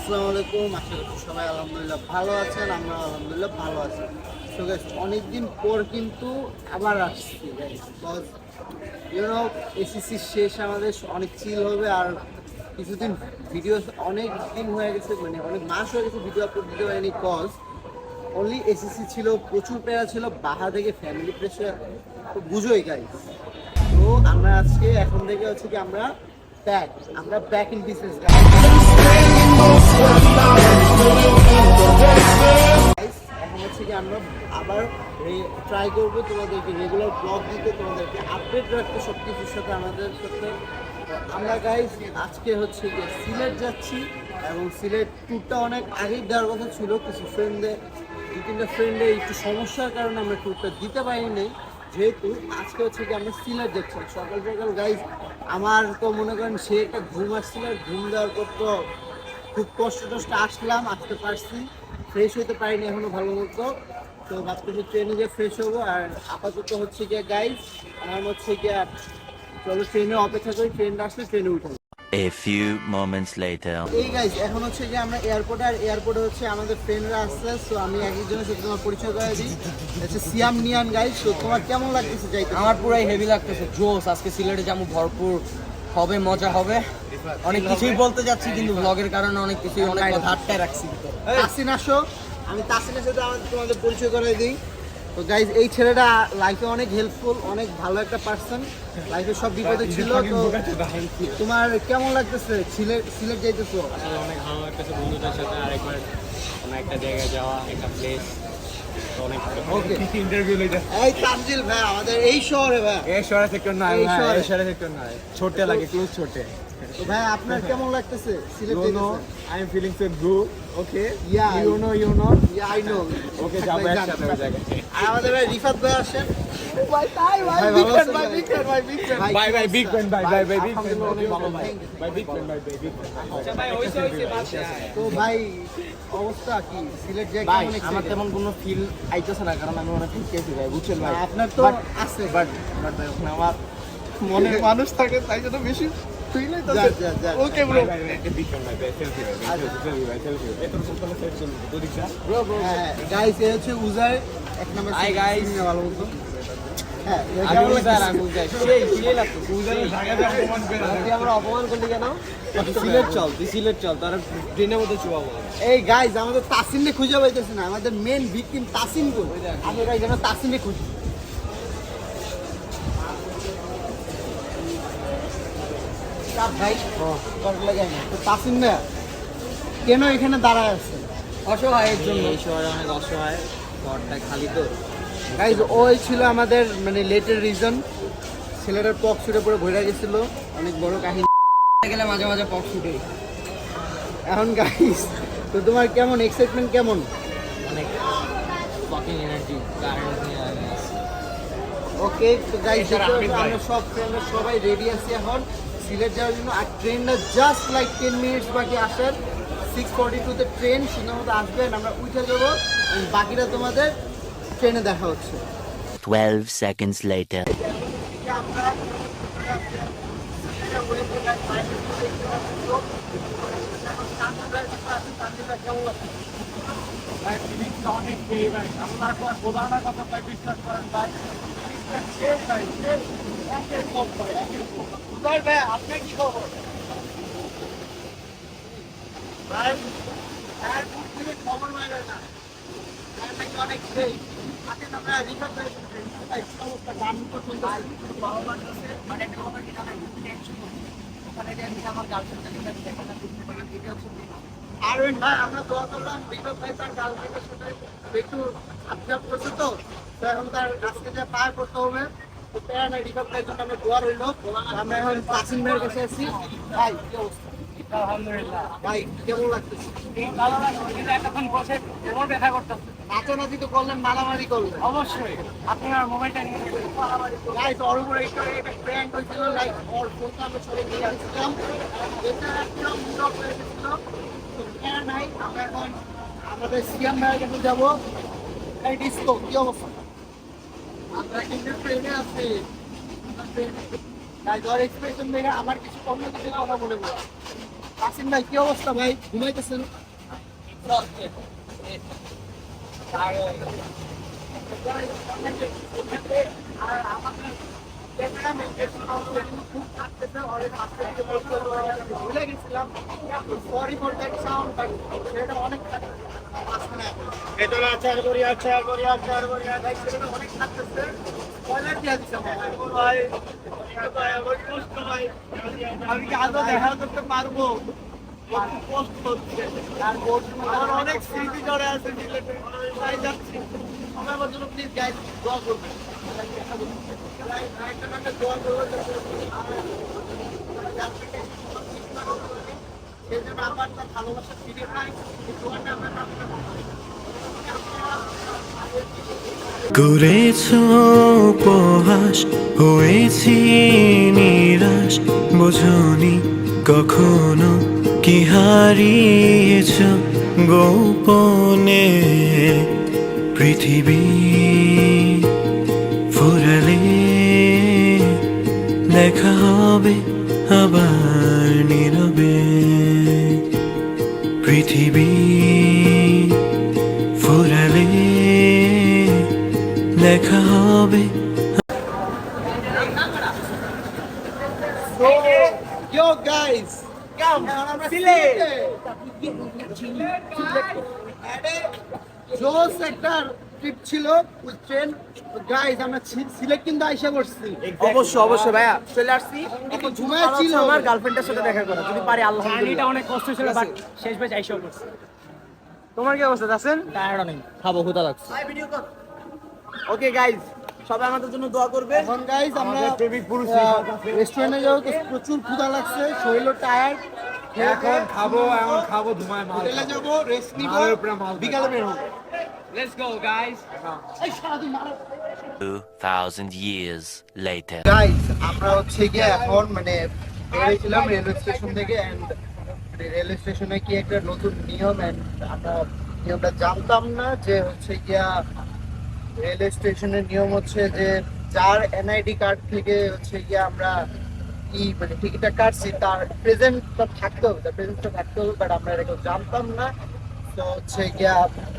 আসসালামু আলাইকুম। আশা করি সবাই আলহামদুলিল্লাহ ভালো আছেন, আমরা আলহামদুলিল্লাহ ভালো আছি। সো গাইস, অনেকদিন পর কিন্তু আবার আসছি বিকজ এসএসসি শেষ, আমাদের অনেক চিল হবে। আর কিছুদিন ভিডিও অনেক দিন হয়ে গেছে, মানে অনেক মাস হয়ে গেছে ভিডিও আপলোড দিতে পারিনি। কজ অনলি এসএসসি ছিল, প্রচুর প্যারা ছিল, বাসা থেকে ফ্যামিলি প্রেশার, তো বুঝোই গাইস। তো আমরা আজকে এখন থেকে হচ্ছে কি আমরা ব্যাক ইন বিজনেস গাইস। এখন হচ্ছে কি আমরা আবার ট্রাই করবো তোমাদেরকে রেগুলার ব্লগ দিতে, তোমাদেরকে আপডেট রাখতে সব কিছুর সাথে আমাদের সাথে। আমরা গাইস আজকে হচ্ছে গিয়ে সিলেট যাচ্ছি, এবং সিলেট ট্যুরটা অনেক আগেই দেওয়ার কথা ছিল। কিছু দু তিনটা ফ্রেন্ডে একটু সমস্যার কারণে আমরা ট্যুরটা দিতে পারিনি। যেহেতু আজকে হচ্ছে কি আমরা সিলেট যাচ্ছি সকাল সকাল গাইস। আমার তো মনে করেন সে একটা ঘুম আসছিল, ঘুম দেওয়ার পর তো খুব কষ্ট আসলাম, আসতে পারছি, ফ্রেশ হতে পারিনি এখনো ভালো মতো। তো ভাবতেছি ট্রেনে গিয়ে ফ্রেশ হবো। আর আপাতত হচ্ছে গিয়ে গাইস আমার হচ্ছে গিয়ে চলো ট্রেনে অপেক্ষা করি, ট্রেনটা আসলে ট্রেনে উঠে। A few moments later. এই গাইস এখন হচ্ছে যে আমরা এয়ারপোর্টে, আর এয়ারপোর্টে হচ্ছে আমাদের ফ্রেন্ডরা আসছে। সো আমি একজনের সাথে তোমার পরিচয় করে দিই, হচ্ছে সিয়াম নিয়ান গাইস। তো তোমার কেমন লাগতেছে যাইতে? আমার পুরাই হেভি লাগতেছে, জোস। আজকে সিলেটে যাবো, ভরপুর হবে, মজা হবে। অনেক কিছুই বলতে যাচ্ছি কিন্তু ব্লগের কারণে অনেক কিছুই অনেক কথা আটকায় রাখছি। তাসিন আসো, আমি তাসিনের সাথে তোমাদের পরিচয় করে দিই। তো গাইজ এই ছেলেটা লাইফে অনেক হেল্পফুল, অনেক ভালো একটা পার্সন, লাইফে সব বিপদে ছিল। তো তোমার কেমন লাগতেছে সিলেট যাইতেছো? আসলে অনেক ভালো লাগতেছে বন্ধুদের সাথে আরেকবার কোনো একটা জায়গায় যাওয়া, একটা প্লেস। ওকে, এই তানজিল ভাই আমাদের এই শহরে ভাই, এই শহরে থেকে নয়, এই শহরে। এই শহরে থেকে নয়, ছোটে লাগে, ক্লোজ ছোটে। তো ভাই আপনার কেমন লাগতেছে সিলেট যাইতেছে? I am feeling so good. Okay. Yeah, You know. Yeah, I know. Okay, যাবো একসাথে ওই জায়গায়। আর আমাদের ভাই রিফাত ভাই আসেন। ভাই big fan, ভাই, big fan, ভাই, big fan। Bye bye big fan, bye bye big fan। আলহামদুলিল্লাহ অনেক ভালো ভাই। Bye big fan, bye big fan। তো ভাই অবস্থা কি সিলেট যাই ভাই কেমন আমার excited? তেমন কোনো ফিল আইতেছে না, কারণ আমি অনেক ঠিকই ভাই, বুঝছেন ভাই। আপনার তো আছে, বাট ভাই ওখানে আমার মনের মানুষ থাকে, তাই জন্য বেশি ফিল যা, যা, যা। Okay bro. হ্যাঁ গাইস, এ হচ্ছে উজার এক নাম্বার। Hi, guys. ভালো মতো। হ্যাঁ আমি উজার, সেই ফিল লাগতেছে উজারের জায়গা দিয়ে অপমান করে। তুই আমরা অপমান করলি কেন? তুই সিলেট চল, তার ট্রেনের মধ্যে চুয়াবো। এই গাইস আমাদের তাসিনকে খুঁজে পাইতেছে না, আমাদের মেন ভিকটিম তাসিন কই? আমরা গাইস আমরা তাসিনকে খুঁজি। কাপ ভাই কর লাগাই না তো তাসিন না কেন এখানে দাঁড়ায় আছে? অসহায়ের জন্য। এই শহরে অনেক অসহায়, ঘরটা খালি তো। গাইজ ওই ছিল আমাদের মানে লেটের রিজন। ছেলেটার পক ছুটে পড়ে ঘুরে গেছিল, অনেক বড় কাহিনী। গেলে মাঝে মাঝে পক শুটে। এখন গাইজ তো তোমার কেমন এক্সাইটমেন্ট কেমন? অনেক ফুকিং এনার্জি, কারেন্ট নিয়ে আসছে। ওকে, তো গাইজ আমরা সব ফ্রেন্ডরা সবাই রেডি আছি এখন সিলেট যাওয়ার জন্য। আর ট্রেনটা জাস্ট লাইক 10 মিনিটস বাকি আসার। 6:42-তে ট্রেন সুন্দর মতো আসবেন, আমরা উঠে যাবো। বাকিটা তোমাদের ট্রেনে দেখা হচ্ছে। 12 seconds later. আপনার কি খবর ভাই? খবর মাইরা না অনেক সেই আমরা রিফাত ভাই অবস্থা গান তো শুনতেছি ভালো লাগতেছে। মানে একটা কথা কি জানেন, টেনশন ওখানে যে আমি আমার গার্লফ্রেন্ডের সাথে দেখা করতে পারি, এটা হচ্ছে। আর ওই ভাই আমরা দোয়া করলাম রিফাত ভাই তার গার্লফ্রেন্ডের সাথে একটু আবজার্ভ করছে, তো এখন তার আজকে যা পার করতে হবে। তো প্যারা নাই, রিফাত ভাইয়ের জন্য আমরা দোয়া রইল। আমরা এখন তাসিম ভাইয়ের কাছে আছি। ভাই কি অবস্থা? আলহামদুলিল্লাহ ভাই কেমন লাগতেছে? ভালো লাগছে, কিন্তু এতক্ষণ বসে ওর দেখা করতেছে। নাচানাচি তো করলেন, মারামারি করলেন অবশ্যই আপনার মোবাইলটা নিয়ে গাইস। ওর উপরে একটা প্র্যাঙ্ক হয়েছিল, লাইক ওর ফোনটা আমরা সরে নিয়ে আসছিলাম, এটা একদম ব্লক হয়ে গেছিল। তো প্যারা নাই, আমরা এখন আমাদের সিএম ভাইয়ের কাছে যাবো। এই ডিস্কো কি অবস্থা? আমরা কিন্তু ট্রেনে আছি। গাইস ওর এক্সপ্রেশন দেখে আমার কিছু অন্য কিছু কথা মনে পড়ে। আসিম ভাই কি অবস্থা ভাই, ঘুমাইতেছেন? ভুলে গেছিলাম, sorry for that sound, but সেটা অনেক অনেক থাকতেছে। স্পয়লার দিয়ে দিচ্ছে ভাই, আমি কি আদৌ দেখা করতে পারবো? কষ্ট হচ্ছে আর আমার অনেক স্মৃতি জড়ে আছে সিলেটে, তাই যাচ্ছি। সবাই আমার জন্য প্লিজ গাইড দোয়া করবেন, দোয়া করবেন সেই জন্য আমার তার ভালোবাসা ফিরে পাই। এই দোয়াটা আমরা করেছ উপহাস, হয়েছি নিরাশ, বোঝনি কখনো কি হারিয়েছ গোপনে। পৃথিবী ফুরালে দেখা হবে আবার নীরবে। পৃথিবী ফুরালে দেখা হবে। So, yo guys, come, সিলেটে। জোস একটা ট্রিপ ছিল উইথ ট্রেন। গাইস আমরা সিলেট কিন্তু আইসা পড়ছি। অবশ্যই ভাইয়া চলে আসছি। একটু ঘুমায় ছিল আমার গার্লফ্রেন্ডের সাথে দেখা করা, যদি পারি আলহামদুলিল্লাহ। অনেক কষ্ট ছিল বাট শেষ বেশ আইসা করছে। তোমার কি অবস্থা আছেন? টায়ার্ড অনেক, খাবো, ক্ষুধা লাগছে। ওকে গাইস, সবাই আমাদের জন্য দোয়া করবে। এখন গাইস আমরা রেস্টুরেন্টে যাবো, তো প্রচুর ক্ষুধা লাগছে, শরীর টায়ার্ড। এখন খাবো ধুমায় মাল, হোটেলে যাবো, রেস্ট নিব, বিকালে বের হবো। Let's go guys. এই সারাদিন মারো। 2000 years later. গাইস আমরা হচ্ছে গিয়ে এখন মানে বেরিয়েছিলাম রেলওয়ে স্টেশন থেকে, এন্ড রেলওয়ে স্টেশনে কি একটা নতুন নিয়ম, এন্ড আমরা নিয়মটা জানতাম না যে হচ্ছে গিয়া রেলওয়ে স্টেশনের নিয়ম হচ্ছে যে যার এনআইডি কার্ড থেকে হচ্ছে গিয়া আমরা মানে টিকিটটা কাটছি তার প্রেজেন্টটা থাকতে হবে, তার প্রেজেন্টটা থাকতে হবে, বাট আমরা এটা কেউ জানতাম না। তো হচ্ছে গিয়া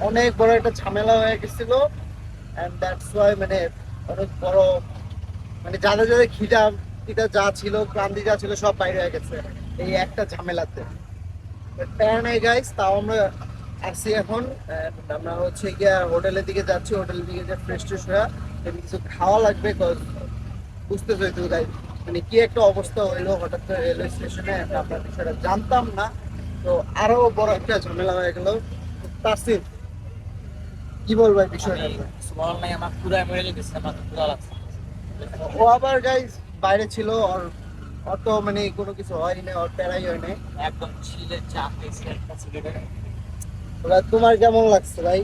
অনেক বড় একটা ঝামেলা হয়ে গেছিল, এন্ড দ্যাটস ওয়াই মানে অনেক বড় মানে যাদের যাদের খিদা যা ছিল, ক্লান্তি যা ছিল, সব বাইরে হয়ে গেছে এই একটা ঝামেলাতে। প্যারা নাই গাইস, তাও আমরা আসছি এখন। আমরা হচ্ছে গিয়া হোটেলের দিকে যাচ্ছি, হোটেলের দিকে যে ফ্রেশ ট্রেশ হয়ে কিছু খাওয়া লাগবে, বুঝতেছো তো গাইস মানে কি একটা অবস্থা হইলো হঠাৎ করে রেলওয়ে স্টেশনে, আমরা বিষয়টা জানতাম না। তো আরো বড় একটা ঝামেলা হয়ে গেল। তাসির কি বলবো এই বিষয়টা? সুবহানাল্লাহ নাই, আমার ক্ষুধায় মরে যেতেছে, আমার ক্ষুধা লাগছে। ও আবার গাইস বাইরে ছিল, ওর অত মানে কোনো কিছু হয়নি, ওর প্যারাই হয় নাই। একদম চিলে চা খেয়েছি একটা সিগারেট। ওরা তোমার কেমন লাগছে ভাই?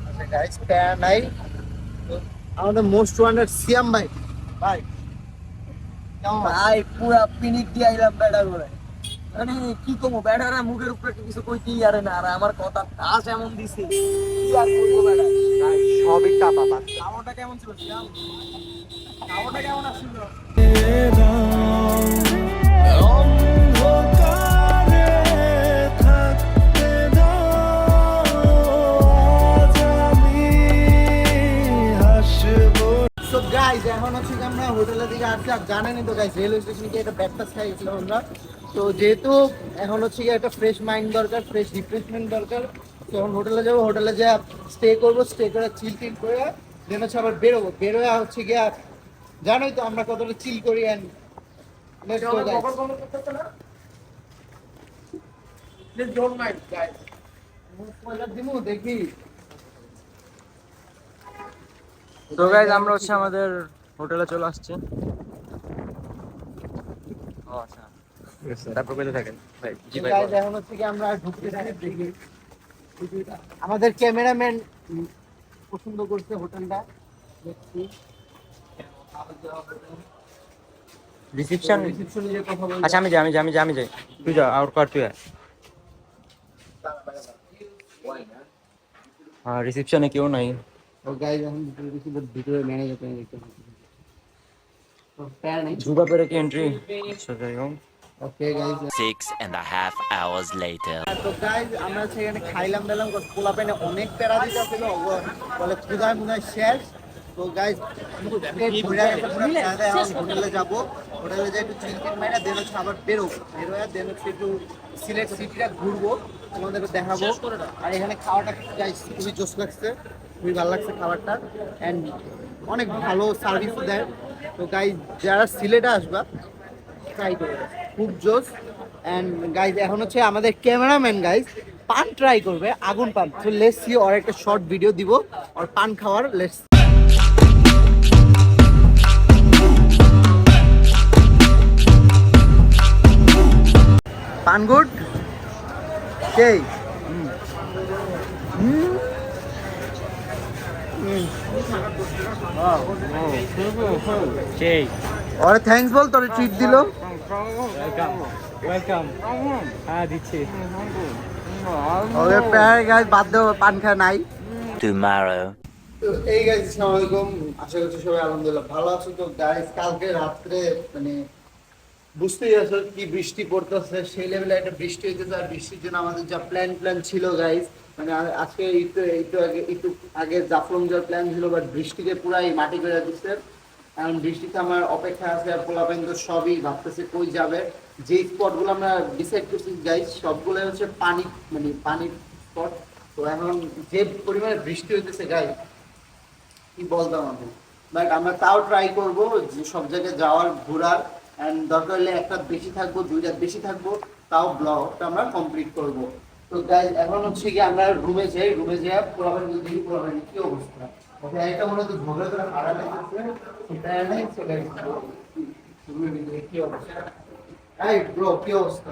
আচ্ছা গাইস প্যারা নাই। তো আমাদের মোস্ট ওয়ান্টেড সিয়াম ভাই, ভাই কেমন আছেন? ভাই পুরা পিনিক দিয়ে আইলাম বেড়া করে, মানে কি কমো, বেড়ারা মুখের উপরে কিছু কইতেই আরে না, আর আমার কথা আজ এমন দিছে কি আর করবো বেড়া। সবই চাপা পাত। খাওয়াটা কেমন ছিল সিয়াম? খাওয়াটা কেমন আসছিল? অন্ধকারে থাকতে দাও, আজ আমি হাসবো। সো গাইস এখন হচ্ছে কি আমরা হোটেলের দিকে আসছি, আর জানেনই তো গাইস রেলওয়ে স্টেশনে গিয়ে একটা ব্রেকফাস্ট খাই গেছিলাম আমরা। তো যেহেতু এখন হচ্ছে কি একটা ফ্রেশ মাইন্ড দরকার, ফ্রেশ রিফ্রেশমেন্ট দরকার, তো এখন হোটেলে যাবো, হোটেলে যা স্টে করবো, স্টে করে চিল টিল করে দেন হচ্ছে আবার বেরোবো। বেরোয় হচ্ছে গিয়া জানোই তো আমরা কতটা চিল করি, and let's go guys. Let's don't mind guys, spoiler দিমু দেখি। তো গাইস আমরা হচ্ছে আমাদের হোটেলে চলে আসছি। ও আচ্ছা, তারপর কোথায় থাকেন ভাই? জি ভাই গাইস এখন হচ্ছে কি আমরা ঢুকতেছি, দেখি আমাদের ক্যামেরাম্যান পছন্দ করছে হোটেলটা, দেখছি রিসেপশন। রিসেপশনে যে কথা বলছি। আচ্ছা আমি যাই, তুই যা, আর কর তুই। হ্যাঁ রিসেপশনে কেউ নাই। ও গাইস এখন ভিতরে দেখি, ভিতরে ম্যানেজার দেখতে পাচ্ছি। ঝুবা পেরে কি এন্ট্রি যাই হোক ওকে গাইস 6.5 hours later. তো গাইস আমরা সেখানে খাইলাম দিলাম পোলা পেনে অনেক প্যারা দিতে ছিল বলে ক্ষুধায় মুদায় শেষ তো গাইস হোটেলে যাবো হোটেলে যাই একটু চিকেন মাইরা দেন হচ্ছে আবার বেরোয়া দেন হচ্ছে একটু সিলেট সিটিটা ঘুরবো তোমাদেরকে দেখাবো আর এখানে খাওয়াটা গাইস খুবই জোশ লাগছে খুবই ভালো লাগছে খাবারটা অ্যান্ড অনেক ভালো সার্ভিস দেয় তো গাইস যারা সিলেটে আসবা ট্রাই করে খুব জোস অ্যান্ড গাইজ এখন হচ্ছে আমাদের ক্যামেরাম্যান গাইজ পান ট্রাই করবে আগুন পান তো লেটস সি আর একটা শর্ট ভিডিও দিব আর পান খাওয়ার লেটস পান গুড সেই সেই ওরে থ্যাঙ্কস বল তোরে ট্রিট দিল ওয়েলকাম হ্যাঁ দিচ্ছি ওকে প্যার গাইজ বাদ দেবো পান খায় নাই Tomorrow. তো এই গাইজ আসসালামু আলাইকুম আশা করছি সবাই আলহামদুলিল্লাহ ভালো আছো তো গাইজ কালকে রাত্রে মানে বুঝতেই আছো কি বৃষ্টি পড়তেছে সেই লেভেলে একটা বৃষ্টি হইতেছে আর বৃষ্টির জন্য আমাদের যা প্ল্যান ছিল গাইজ মানে আজকে একটু আগে জাফলং যাওয়ার প্ল্যান ছিল বাট বৃষ্টিতে পুরাই মাটি করে দিচ্ছে কারণ বৃষ্টিতে আমার অপেক্ষা আছে আর পোলাপেন তো সবই ভাবতেছে কই যাবে যে স্পটগুলো আমরা ডিসাইড করছি গাইজ সবগুলো হচ্ছে পানি মানে পানির স্পট তো এখন যে পরিমাণে বৃষ্টি হইতেছে গাইজ কি বলতাম আমি বাট আমরা তাও ট্রাই করব যে সব জায়গায় যাওয়ার ঘোরার অ্যান্ড দরকার হলে একটা বেশি থাকবো দুইটা বেশি থাকবো তাও ব্লগটা আমরা কমপ্লিট করব তো গাইজ এখন হচ্ছে কি আমরা রুমে যাই পুরাবেন দেখি পুরাবেন কি অবস্থা ওকে এটা মনে তো ঝগড়া করে হারা লাগছে সেটা নাই সেটা রুমের ভিতরে কি অবস্থা এই ব্রো কি অবস্থা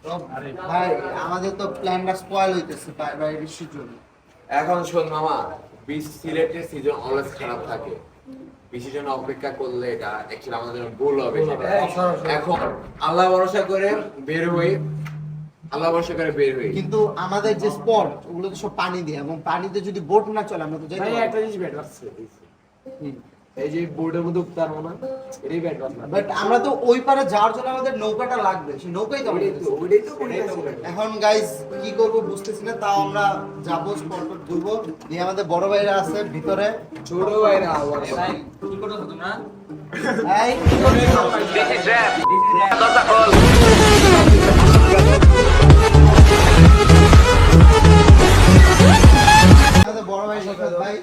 তো ভাই আমাদের তো প্ল্যানটা স্পয়েল হইতেছে ভাই বৃষ্টির জন্য এখন শোন মামা সিলেটের সিজন অলওয়েজ খারাপ থাকে বৃষ্টির জন্য অপেক্ষা করলে এটা অ্যাকচুয়ালি আমাদের জন্য ভুল হবে সেটা এখন আল্লাহ ভরসা করে বের হই কিন্তু আমাদের যে স্পট ওগুলো তো সব পানি দিয়ে এবং পানিতে যদি বোট না চলে আমরা তো যাই একটা জিনিস ব্যাড আছে এই যে বোর্ডের মধ্যে উঠতে পারবো না এটাই ব্যাড কথা বাট আমরা তো ওই পারে যাওয়ার জন্য আমাদের নৌকাটা লাগবে সেই নৌকাই তো ওইটাই তো এখন গাইস কি করব বুঝতেছি না তাও আমরা যাবো স্পট ঘুরবো দিয়ে আমাদের বড় ভাইরা আছে ভিতরে ছোট ভাইরা কি করছো তোমরা এই কি করছো? আমাদের বড় ভাই শফিক ভাই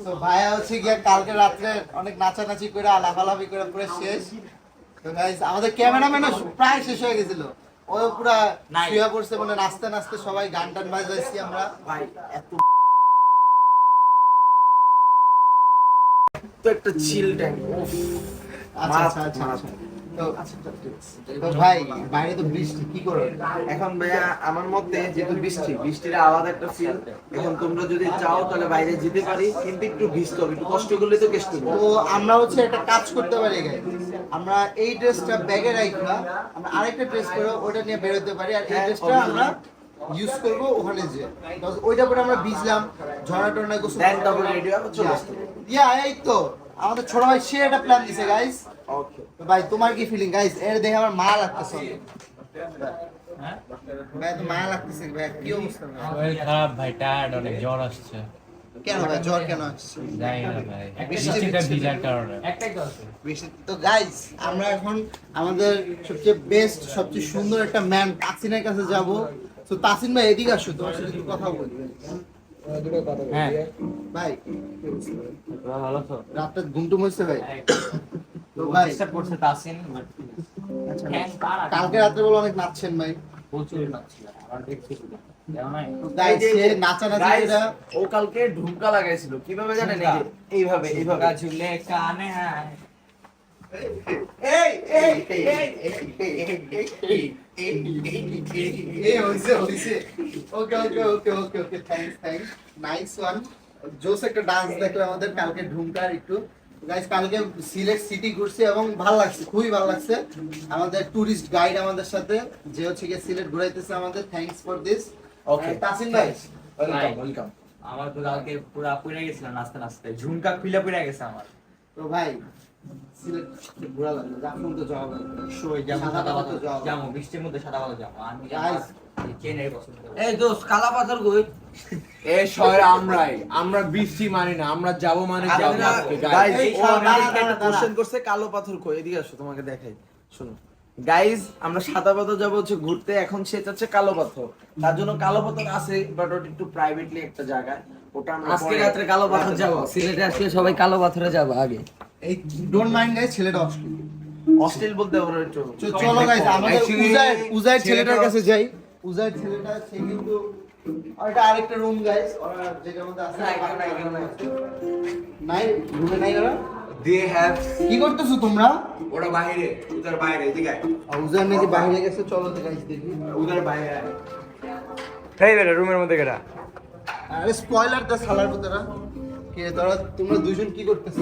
তো ভাইয়া হচ্ছে গিয়ে কালকে রাত্রে অনেক নাচানাচি করে লাফালাফি করে পুরো শেষ তো গাইস আমাদের ক্যামেরাম্যানও প্রায় শেষ হয়ে গেছিল ও পুরা শুয়ে পড়ছে মানে নাচতে নাচতে সবাই গান টান বাজাইছি আমরা ভাই এত তো একটা চিল টাইম আচ্ছা তো ভাই বাইরে তো বৃষ্টি কি করো এখন ভাইয়া আমার মতে যেহেতু বৃষ্টির আলাদা একটা ফিল এখন তোমরা যদি চাও তাহলে বাইরে যেতে পারি কিন্তু একটু ভিজতে হবে একটু কষ্ট করলে তো কেষ্ট তো আমরা হচ্ছে একটা কাজ করতে পারি গাইস আমরা এই ড্রেসটা ব্যাগে রাখবা আমরা আরেকটা ড্রেস করে ওটা নিয়ে বের হতে পারি আর এই ড্রেসটা আমরা ইউজ করব ওখানে যে ওইটা পরে আমরা ভিজলাম ঝড়া টড়া গোসল দেন তারপর রেডি হবে চলে আসতে এই তো আমাদের ছোট ভাই সে একটা প্ল্যান দিছে গাইস ওকে তো ভাই তোমার কি ফিলিং গাইস এর দেখে আমার মায়া লাগতেছে ভাই তো মায়া লাগতেছে ভাই কি অবস্থা ভাই? শরীর খারাপ ভাই টায়ার্ড অনেক জ্বর আসছে কেন ভাই জ্বর কেন আসছে যাই না ভাই বৃষ্টিতে বৃষ্টিটা ভিজছে। ভিজার কারণে একটাই তো আছে তো গাইস আমরা এখন আমাদের সবচেয়ে বেস্ট সবচেয়ে সুন্দর একটা ম্যান তাসিনের কাছে যাব তো তাসিন ভাই এদিকে আসো তোমার সাথে একটু কথা বলি হ্যাঁ ভাই ভালো তো রাতটা ঘুমটুম হচ্ছে ভাই তো ভাই চেষ্টা করছে তাসিন আচ্ছা, ফ্যান পাড়া কালকে রাত্রে বলে অনেক নাচছেন ভাই প্রচুর লাগছিল আমার দেখছি তো গাইস সে নাচানাচি করে ও কালকে ঢুমকা লাগাইছিল কিভাবে জানেন এই যে এইভাবে এইভাবে ঝুলে কানে হ্যাঁ এই হইছে ওকে থ্যাঙ্কস নাইস ওয়ান জোস একটা ডান্স দেখলাম আমাদের কালকে ঢুমকার একটু গাইস কালকে সিলেট সিটি ঘুরছি এবং ভালো লাগছে খুবই ভালো লাগছে আমাদের টুরিস্ট গাইড আমাদের সাথে যে হচ্ছে গিয়ে সিলেট ঘুরাইতেছে আমাদের থ্যাঙ্কস ফর দিস ওকে তাসিন ভাই ওয়েলকাম আমার তো কালকে পুরা পুড়ে গেছিল নাচতে নাচতে ঝুমকা খুলে পুড়ে গেছে আমার তো ভাই সিলেট ঘোরা লাগবে, জাফলং তো যাওয়া লাগবে, সাদা পাথর তো যাওয়া লাগবে। বৃষ্টির মধ্যে সাদা বালা যাবো আমি Guys, চেনের পছন্দ এই দোস্ত কালা পাথর কই এই শহরে আমরা বৃষ্টি মানি না, আমরা যাব মানে যাব আজকে Guys, guys। এই দাঁড়া। কোশ্চেন করছে কালো পাথর কই, এদিকে আসো তোমাকে দেখাই। শোনো গাইজ, আমরা সাদা পাথর যাবো হচ্ছে ঘুরতে, এখন সে চাচ্ছে কালো পাথর। তার জন্য কালো পাথর আছে, বাট ওটা একটু প্রাইভেটলি একটা জায়গায়, ওটা আমরা আজকে রাত্রে কালো পাথর যাবো সিলেটে আসলে সবাই কালো পাথরে যাবো আগে এই ডোন্ট মাইন্ড গাইস, ছেলেটা অশ্লীল। অস্ট্রেল বলতে ওরা একটু চলো গাইস, আমাদের Actually, উজাইর ছেলেটার ছেলেটা- কাছে যাই। উজাইর ছেলেটা সে কিন্তু এটা আরেকটা রুম গাইস, ওরা যেটার মধ্যে আছে নাই, রুমে নাই ওরা। দে হ্যাভ কি করতেছো তোমরা? ওরা বাইরে, উদার বাইরে, এদিকে আয়। উজাইর নাকি বাইরে গেছে, চলো তো গাইস দেখি। উদার বাইরে আয়। এই বেটা রুমের মধ্যে কেটা আরে স্পয়লার দা সালার পুতরা। কে তোমরা দুইজন কি করতেছো?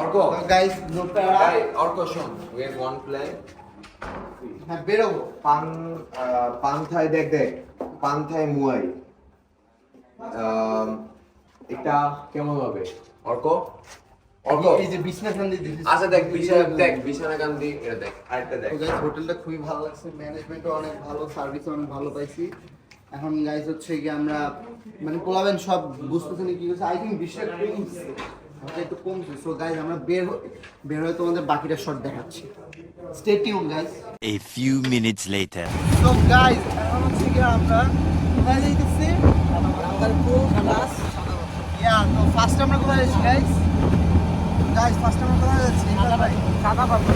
অর্ক, গাইস নো প্যারা। অর্ক শোন, we have one plan. হ্যাঁ বেরোবো। পান্থায় দেখ পান্থায় মুয়াই, এটা কেমন হবে অর্ক? অর্ক এই যে বিছনা কান্দি দিছি। আচ্ছা দেখ বিছানা কান্দি, এটা দেখ, আরেকটা দেখ। তো গাইস হোটেলটা খুবই ভালো লাগছে, ম্যানেজমেন্টও অনেক ভালো, সার্ভিসও অনেক ভালো পাইছি। এখন গাইস হচ্ছে কি আমরা মানে পোলাবেন সব বুঝতেছেন কি হচ্ছে, আই থিঙ্ক বিষয় কমছে, একটু কমছে। সো গাইস আমরা বের হয়ে তোমাদের বাকিটা শট দেখাচ্ছি। Stay tune guys. A few minutes later. So guys এখন হচ্ছে কি আমরা কোথায় যাইতেছি? ইয়া, তো ফার্স্ট আমরা কোথায় যাচ্ছি গাইস? গাইস ফার্স্ট আমরা কোথায় যাচ্ছি? সাদা পাথর।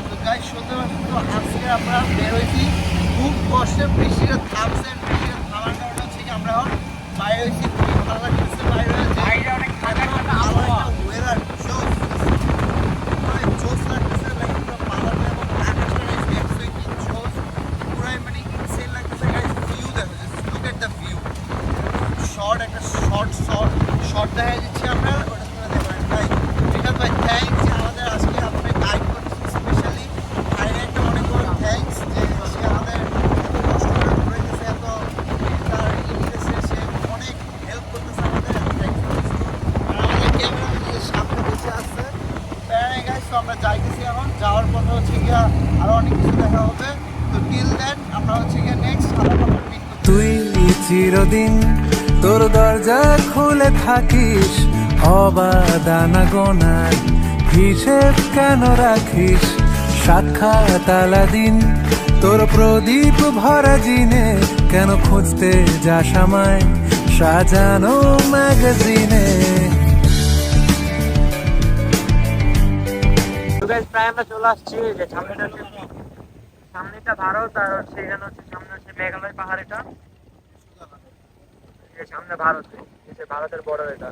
তো গাইস শুনতে পাচ্ছি, তো আজকে আমরা বের হয়েছি খুব কষ্টে, বৃষ্টিটা থামছে, বৃষ্টিটা থামার কারণে হচ্ছে কি আমরা এখন বাইরে হয়েছি, খুবই ভালো লাগতেছে বাইরে অনেক ঠান্ডা আবহাওয়া, ওয়েদার জোস লাগতেছে, লাইক মালাটা এবং আকাশটা দেখছে কি জোস, পুরাই মানে ইনসেন লাগতেছে গাইস। ভিউ দেখো, just look at the view. একটা শর্ট দেখা যাচ্ছে আমরা, ওটা তোমরা দেখবেন ভাই। ঠিক আছে ভাই, থ্যাংকস যে আমাদের আজকে আপনি গাইড করতেছেন, স্পেশালি ভাইয়ের একটা অনেক বড় থ্যাংকস যে সে আমাদের এত কষ্ট করে ঘুরাইতেছে, এত তার নিতেছে, সে অনেক হেল্প করতেছে আমাদের। আর আমাদের ক্যামেরা যে সামনে বসে আসছে প্যারাই গাইস। তো আমরা যাইতেছি, এখন যাওয়ার পথে হচ্ছে গিয়া আরো অনেক কিছু দেখা হবে। তো টিল দেন আমরা হচ্ছে গিয়া নেক্সট সাদা পাথর মিট করতে। তুই চিরদিন তোর দরজা খুলে থাকিস, অবাদানা গোনার হিসেব কেন রাখিস? সাক্ষাৎ আলাদিন তোর প্রদীপ ভরা জিনে, কেন খুঁজতে যাস আমায় সাজানো ম্যাগাজিনে? প্রায় আমরা চলে আসছি যে সামনেটা ভারত, আর সেখানে হচ্ছে সামনে হচ্ছে মেঘালয় পাহাড়, এটা সামনে ভারত, ভারতের বর্ডার এটা।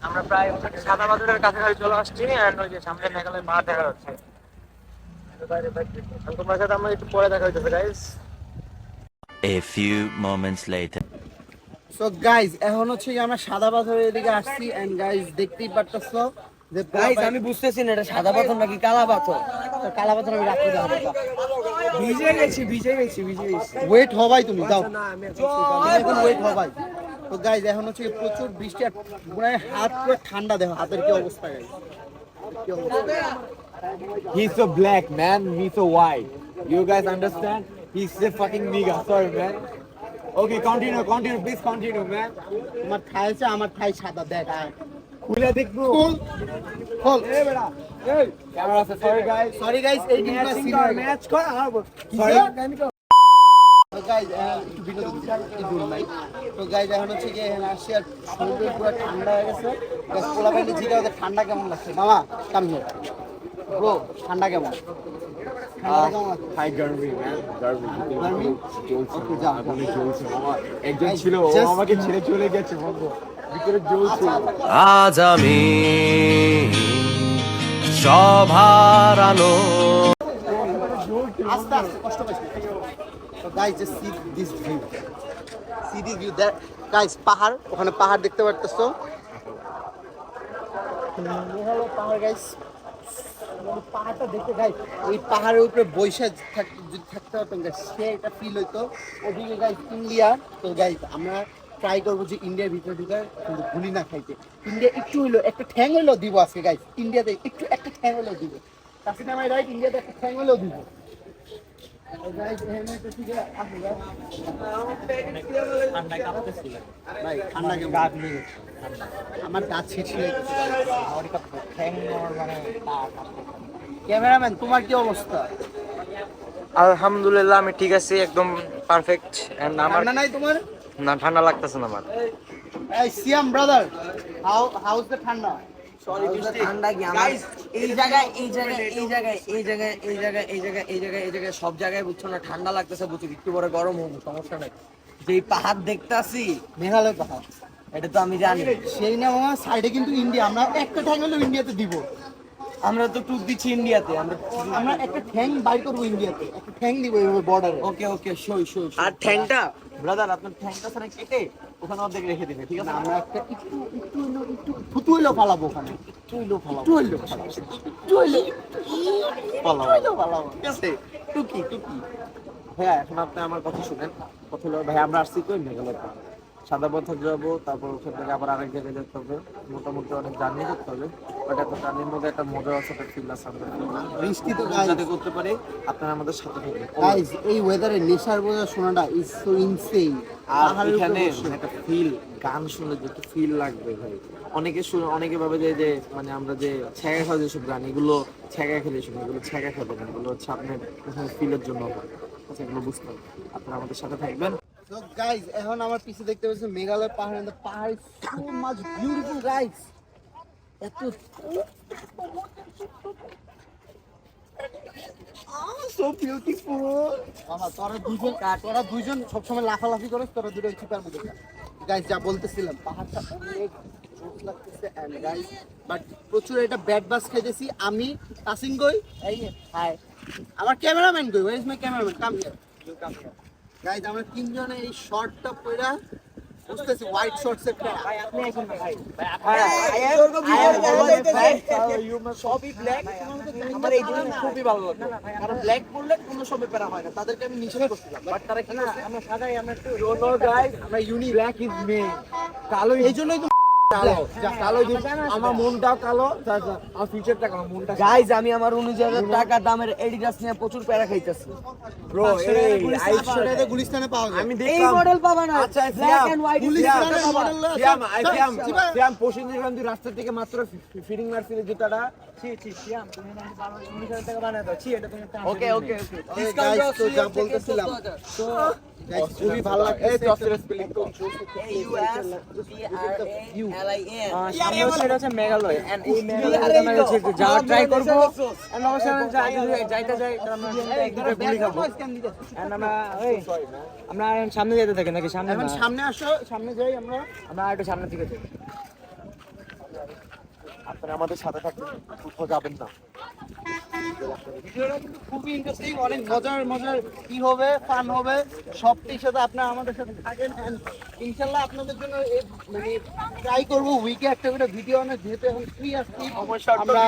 আমরা প্রায় সাদা পাথরের কাছাকাছি চলে আসছি, এন্ড ওই যে সামনে মেঘালয় পাহাড় দেখা যাচ্ছে। তোমার সাথে আমরা একটু পরে দেখা হইতেছে guys. A few moments later. So guys এখন হচ্ছে কি আমরা সাদা পাথরের এদিকে আসছি, এন্ড গাইজ দেখতেই পারতেছো যে গাইস আমি বুঝতেছি না এটা সাদা পাথর নাকি কালা পাথর। কালা পাথর আমি রাখতে যাবো। ভিজে গেছি। ওয়েট হবাই তুমি যাও, এখন ওয়েট হবাই। তো গাইজ এখন হচ্ছে কি প্রচুর বৃষ্টি, আর পুরো হাত পুরো ঠান্ডা, দেখো হাতের কি অবস্থা গাইজ, কি অবস্থা। He's so black, man. Me so white. You guys understand? He's a fucking nigga. Sorry, man. Okay, continue. Please continue, man. তোমার থাই আছে, আমার থাই সাদা, দেখ আয় খুলে দেখবো। খোল। এই বেটা। এই ক্যামেরা আছে। Sorry, guys. সরি গাইজ, এই দিনটা ম্যাচ কর। Sorry. তো গাইজ একটু বিনোদন দিই, কি দূর নাই। তো গাইজ এখন হচ্ছে কি এখানে আসছি, আর শরীর পুরো ঠান্ডা হয়ে গেছে। পোলা পাইলে জিজ্ঞাসা করতে ঠান্ডা কেমন লাগছে? মামা কাম হিয়ার ব্রো, ঠান্ডা কেমন? ঠান্ডা কেমন লাগছে? Hi, Garmi, man. Garmi. Garmi? জ্বলছে। Okay, যাও। আগুনে জ্বলছে, মামা। একজন ছিল, ও Just- আমাকে ছেড়ে চলে গেছে, বন্ধু। ভিতরে জ্বলছে। আজ আমি সবার আলো আস্তে আস্তে কষ্ট পাইছি। তো guys just see this view, city view that guys, পাহাড়, ওখানে পাহাড় দেখতে পারতেছো, হলো পাহাড় গাইস। পাহাড়টা দেখতে গাইস, এই পাহাড়ের উপরে বৈশা যদি থাকতে পারতাম গাইস, সে একটা ফিল হইতো। ওদিকে গাইস ইন্ডিয়া, তো গাইস আমরা ট্রাই করবো যে ইন্ডিয়ার ভিতরে ঢুকে কিন্তু গুলি না খাইতে। ইন্ডিয়া একটু হইলো, একটা ঠ্যাং হইলেও দিব আজকে গাইস, ইন্ডিয়াতে একটু একটা ঠ্যাং হইলেও দিব। তাছাড়া আমার রাইট, ইন্ডিয়াতে একটা ঠ্যাং হইলেও দিব। গাইস এখানে তো ঠিক আছে ভাই, ঠান্ডা কেমন? আমার দাঁত ছিঁড়ছিলো। ক্যামেরাম্যান, তোমার কি অবস্থা? আলহামদুলিল্লাহ আমি ঠিক আছি, একদম পারফেক্ট। এন্ড আমার ঠান্ডা নাই তোমার? না, ঠান্ডা লাগতেছে না আমার। এই সিয়াম ব্রাদার, হাউ ইজ দ্য ঠান্ডা? ঠান্ডা কি আমার এই জায়গায় এই জায়গায় এই জায়গায় এই জায়গায় এই জায়গায় এই জায়গায় এই জায়গায় এই জায়গায় সব জায়গায় বুঝছো না, ঠান্ডা লাগতেছে বুঝছি, একটু পরে গরম হোক, সমস্যা নাই। যেই পাহাড় দেখতাছি মেঘালয় পাহাড়, এটা তো আমি জানি। সেই না মামা, সাইডে কিন্তু ইন্ডিয়া, আমরা একটা ঠ্যাং হলেও ইন্ডিয়াতে দিব। আমরা তো টুক দিচ্ছি ইন্ডিয়াতে, আমরা একটা ঠ্যাং বাই করবো ইন্ডিয়াতে, একটা ঠ্যাং দিব এইভাবে বর্ডারে। ওকে ওকে, সই সই। আর ঠ্যাংটা ব্রাদার, আপনার ঠ্যাংটা ছাড়া কেটে ওখানে অর্ধেক রেখে দিবে, ঠিক আছে? আমরা একটা একটু হইলো, একটু থুতু হইলেও ফালাবো ওখানে, একটু হইলেও ফালাবো, একটু হইলেও ফালাবো, একটু হইলেও ফালাবো, ঠিক আছে? টুকি টুকি হ্যাঁ, এখন আপনি আমার কথা শুনেন। কথা হলো ভাই, আমরা আসছি তো মেঘালয় পাহাড়, সাদা পথে যাবো, তারপর ওখান থেকে আবার আরেক জায়গায় যেতে হবে, মোটামুটি অনেক জার্নি করতে হবে। বাট এত জার্নির মধ্যে একটা মজা আছে, একটা ফিল আছে, আমরা বৃষ্টি তো যাতে করতে পারি। আপনারা আমাদের সাথে থাকবেন। গাইস, এই ওয়েদারে নেশার বোঝা শোনাটা ইজ সো ইনসেইন। আর এখানে একটা ফিল, গান শুনলে যে একটা ফিল লাগবে ভাই। অনেকে অনেকে ভাবে যে মানে আমরা যে ছ্যাঁকা খাওয়া যেসব গান, এগুলো ছ্যাঁকা খেলে শুনি, এগুলো ছ্যাঁকা খাবে না, এগুলো হচ্ছে আপনার ফিলের জন্য হয়। আচ্ছা, এগুলো বুঝতে হবে, আপনারা আমাদের সাথে থাকবেন। So guys, এখন আমার পিছে দেখতে পাচ্ছেন মেঘালয় পাহাড়, and the পাহাড় is so much beautiful guys. এত so beautiful. মামা, তোরা দুইজন সবসময় লাফালাফি করে, তোরা দুটো চিপার মধ্যে। গাইস, যা বলতেছিলাম, পাহাড়টা অনেক জোস লাগতেছে এন্ড গাইস, বাট প্রচুর এটা ব্যাড বাস খাইতেছি আমি। তাসিন কই? এই হাই, আমার ক্যামেরাম্যান কই? Where is my cameraman? Come here, come here. Guys, আমরা তিনজনে এই শর্টটা পয়রা বুঝতেছি, হোয়াইট শর্টস এর প্লেয়ার। ভাই আপনি এখন না, ভাই সবই ব্ল্যাক, আমার এই জিনিস খুবই ভালো লাগে, কারণ ব্ল্যাক পরলে কোনো সবে প্যারা হয় না, তাদেরকে আমি নিষেধ করছিলাম। বাট তারা কি করছে, আমরা সাদাই, আমরা একটু রোনো গাইস, আমরা ইউনি ব্ল্যাক ইজ মে কালো, এই জন্যই তো কালো, কালো আমার মনটাও কালো, আমার ফিউচারটা কালো, মনটা। গাইজ, আমি আমার 19,000 টাকা দামের এডিডাস নিয়ে প্রচুর প্যারা খাইতেছি। ব্রো, এই আইশ্বর্যাতে গুলিস্তানে পাওয়া যায়। আমি এই দেখলাম মডেল পাবা না, আচ্ছা, ব্ল্যাক এন্ড হোয়াইট গুলিস্তানের মডেল শ্যাম পরশু দিন রাস্তা থেকে মাত্র ফিটিং মারছিল জুতাটা। ওকে ওকে ওকে, গাইস, তো যা বলতেছিলাম, তো গাইস খুবই ভালো লাগছে। এই টসের স্পেলিং তো সামনে হচ্ছে, এটা হচ্ছে মেঘালয়, এন্ড এই মেঘালয়ে আমরা হচ্ছে যাওয়ার ট্রাই করব, এন্ড অবশ্যই আমরা যাইতে যাই, আমরা একদিকে গুলি খাবো, এন্ড আমরা সামনে যেতে থাকি নাকি? সামনে এখন সামনে আসো, সামনে যাই আমরা। আমরা একটু সামনে দিকে যাই। আপনারা আমাদের সাথে থাকবেন, কোথাও যাবেন না। ভিডিওটা কিন্তু খুবই ইন্টারেস্টিং, অনেক মজার কি হবে, ফান হবে, সবটির সাথে আপনারা আমাদের সাথে থাকেন। এন্ড ইনশাআল্লাহ আপনাদের জন্য মানে ট্রাই করব উইকে একটা করে ভিডিও আনার, যেহেতু এখন ফ্রি আসছি আমরা।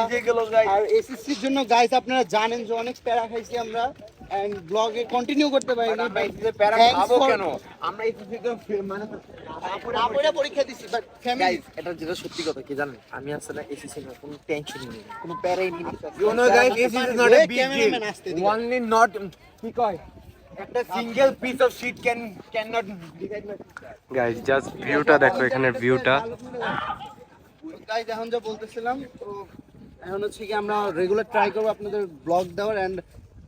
আর এসএসসির জন্য গাইস, আপনারা জানেন যে অনেক প্যারা খাইছি আমরা, এন্ড ব্লগে কন্টিনিউ করতে পারিনি। প্যারা খাবো কেন? আমরা এই মানে তারপরে পরীক্ষা দিছি, বাট ফ্যামিলি গাইস, এটা যেটা সত্যি কথা কি জানেন, আমি আসলে এসএসসি না, কোনো টেনশন নেই, কোনো প্যারাই নেই। You know guys, this is not a big deal. Only not কি কয়, একটা single piece of sheet can not divide my. Guys, just ভিউটা দেখো, এখানের ভিউটা। গাইস, এখন যা বলতেছিলাম, তো এখন হচ্ছে কি আমরা রেগুলার ট্রাই করবো আপনাদের ব্লগ দেওয়ার, এন্ড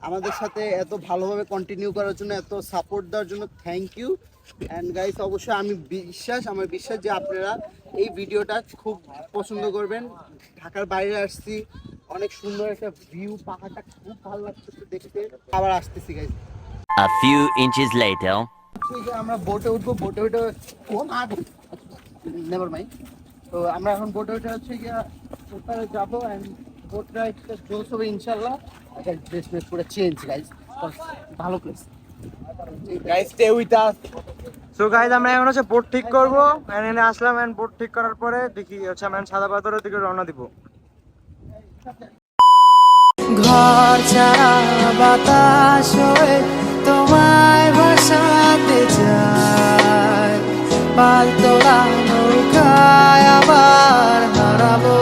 আমাদের সাথে এত ভালোভাবে কন্টিনিউ করার জন্য, এত সাপোর্ট দেওয়ার জন্য থ্যাংক ইউ। এন্ড গাইস, অবশ্যই আমার বিশ্বাস যে আপনারা এই ভিডিওটা খুব পছন্দ করবেন। ঢাকার বাইরে আসছি, অনেক সুন্দর একটা ভিউ, পাহাড়টা খুব ভালো লাগছে দেখতে। আবার আসতেছি guys. A few inches later. আমরা বোটে উঠবো, বোটে উঠে নেভার মাইন্ড। তো আমরা এখন বোটে উঠে হচ্ছে গিয়া ওপারে যাবো, এন্ড বোট রাইডটা জোস হবে ইনশাআল্লাহ। ড্রেস পুরো চেঞ্জ গাইস, ভালো place. Guys, stay with us. তো গাইজ আমরা এখন হচ্ছে বোট ঠিক করবো, এখানে আসলাম, এন্ড বোট ঠিক করার পরে দেখি হচ্ছে আমরা সাদা পাথরের দিকে রওনা দিব। ঘর ছাড়া বাতাস হয়ে তোমায় ভাসাতে চায়, পালতোলা নৌকায় আবার হারাবো।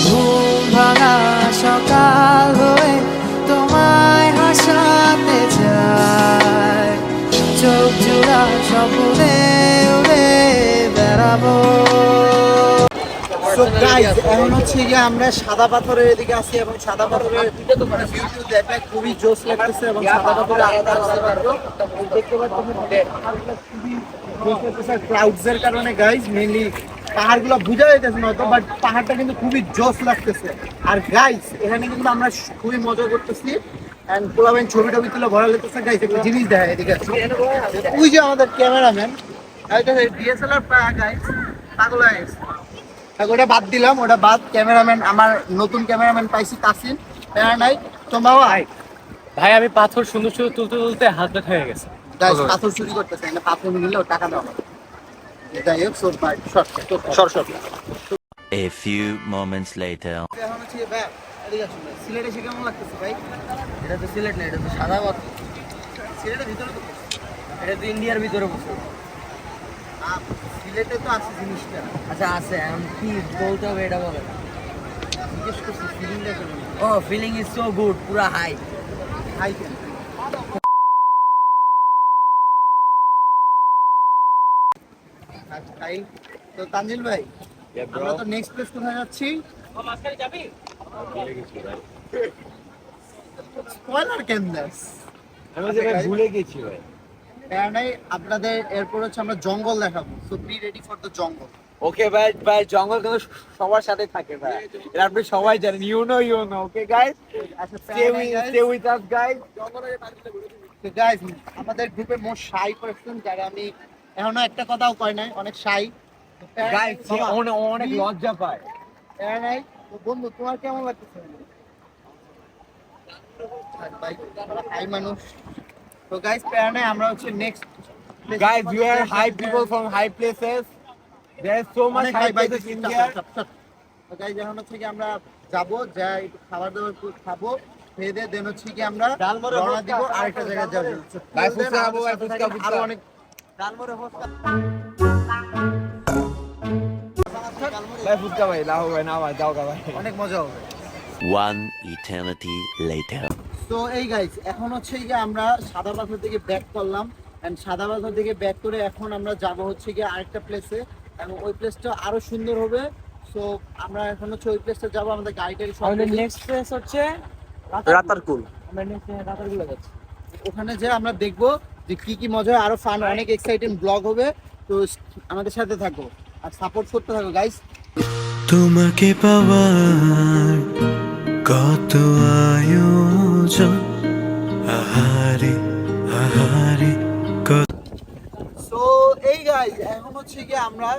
ঘুম ভাঙা সকাল হয়ে তোমায় হাসাতে চায়, চোখ জোড়া স্বপ্নে উড়ে বেড়াবো। তো গাইস এখন হচ্ছে গিয়ে আমরা সাদা পাথরের এদিকে আছি এবং সাদা পাথরের ভিউ দেখা খুবই জোস লাগতেছে এবং সাদা পাথরের আলাদা আসতে পারবো দেখতে পাচ্ছেন ক্লাউডস এর কারণে গাইস মেইনলি পাহাড়গুলো বোঝা যাইতেছে না, বাট পাহাড়টা কিন্তু খুবই জোস লাগতেছে। আর গাইস এখানে কিন্তু আমরা খুবই মজা করতেছি এন্ড পোলাবেন ছবি টবি তুলে ভরা লেতেছে। গাইস একটা জিনিস দেখা এদিকে আছে, ওই যে আমাদের ক্যামেরাম্যান এটা ডিএসএলআর গাইস পাগল হয়ে গেছে। ওটা বাদ দিলাম, ওটা বাদ। ক্যামেরাম্যান আমার নতুন ক্যামেরাম্যান পাইছি তাসিন, প্যারা নাই তো বাবা। ভাই আমি পাথর সুন্দর সুন্দর তুলতে তুলতে হাত ব্যথা হয়ে গেছে। গাইস পাথর চুরি করতেছে না, পাথর নিলেও টাকা দাও। যাই হোক short A few moments later. এখন হচ্ছে ভাই এদিকে আসুন ভাই। সিলেটে এসে কেমন লাগতেছে ভাই? এটা তো সিলেট না, এটা তো সাদা পাথর। সিলেটের ভিতরে তো এটা তো ইন্ডিয়ার ভিতরে বসে। সিলেটে তো আছে জিনিসটা। আচ্ছা আছে, এখন কি বলতে হবে এটা বলেন। জিজ্ঞেস করছি ফিলিংটা কেমন? ও ফিলিং ইজ সো গুড, পুরা হাই। হাই কেন? হাই তো তানজিল ভাই, আমরা তো নেক্সট প্লেস কোথায় যাচ্ছি? স্পয়লার কেন দাস? আমি যে ভাই ভুলে গেছি ভাই। নাই আপনাদের এরপর হচ্ছে আমরা জঙ্গল দেখাবো, so be ready for the jungle. Okay ভাই, ভাই জঙ্গল কিন্তু সবার সাথে থাকে ভাই, এটা আপনি সবাই জানেন। ইউ নো ওকে গাইস, আচ্ছা stay with us guys. তো গাইস আমাদের গ্রুপে মোস্ট শাই পারসন যারা আমি এখনো একটা কথাও কয় নাই, অনেক শাই গাইস অনেক লজ্জা পায়। নাই তো বন্ধু তোমার কেমন লাগতেছে? ভাই হাই মানুষ। তো গাইস প্যারা নাই, আমরা হচ্ছে next Guys, you are high people from high places. There is so much high places in here. তো গাইস এখন হচ্ছে কি আমরা যাবো, যা একটু খাবার দাবার খাবো, খেয়ে দিয়ে দেন হচ্ছে কি আমরা রওনা দিব আরেকটা জায়গায় যাবো। ভাই ফুচকা খাবো, ভাই ফুচকা আরো অনেক ভাই ফুচকা ভাই লাও ভাই, না ভাই যাও গা ভাই। অনেক মজা হবে। One eternity later. তো এই গাইস এখন হচ্ছে কি আমরা সাদা পাথর থেকে ব্যাক করলাম এন্ড সাদা পাথর থেকে ব্যাক করে এখন আমরা যাব হচ্ছে কি আরেকটা প্লেসে এবং ওই প্লেসটা আরো সুন্দর হবে। সো আমরা এখন হচ্ছে ওই প্লেসটা যাব, আমাদের গাড়িটাকে সব আমাদের ready। নেক্সট প্লেস হচ্ছে রাতারকুল। আমরা নেক্সট রাতারগুলো যাচ্ছি। ওখানে যে আমরা দেখবো যে কি কি মজা হয়, আরো ফান অনেক এক্সাইটিং ব্লগ হবে। তো আমাদের সাথে থাকো আর সাপোর্ট করতে থাকো গাইস। তোমাকে পাওয়ার কত আয়োজন, আহারে আহারে সো এই গাইস এখন হচ্ছে কি আমরা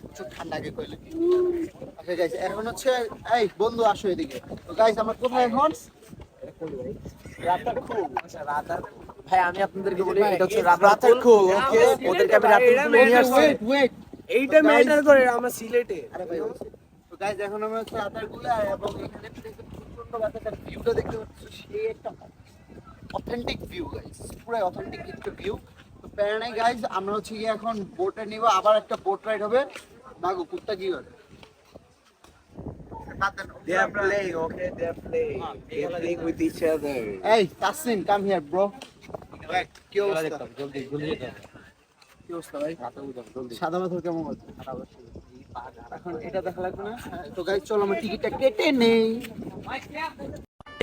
প্রচুর ঠান্ডাকে কইলে। আচ্ছা গাইস এখন হচ্ছে এই বন্ধু আসো এদিকে। তো গাইস আমরা কোথায় এখন? ভাই আমি আপনাদেরকে বলি এটা হচ্ছে রাতারকুল। ওকে ওদেরকে আমি রাতারকুল নিয়ে আসছি। ওয়েট এইটা ম্যাটার করে আমরা সিলেটে। আরে ভাই তো গাইস এখন আমরা হচ্ছে রাতারকুলে এবং এখানে প্রচন্ড বাতাসের ভিউটা দেখতে পাচ্ছি, সেই একটা অথেন্টিক ভিউ গাইস, পুরো অথেন্টিক একটা ভিউ। তো প্যারা নাই গাইস, আমরা হচ্ছে কি এখন বোটে নিব, আবার একটা বোট রাইড হবে। মাগো কুত্তা কি করে? They are playing, okay? They are playing. They are playing with each other. এই তাসনিম কাম হিয়ার ব্রো। কি অবস্থা? কি অবস্থা ভাই? সাদা পাথর কেমন আছে? এখন এটা দেখা লাগবে না। তো গাইস চলো আমরা টিকিটটা কেটে নেই।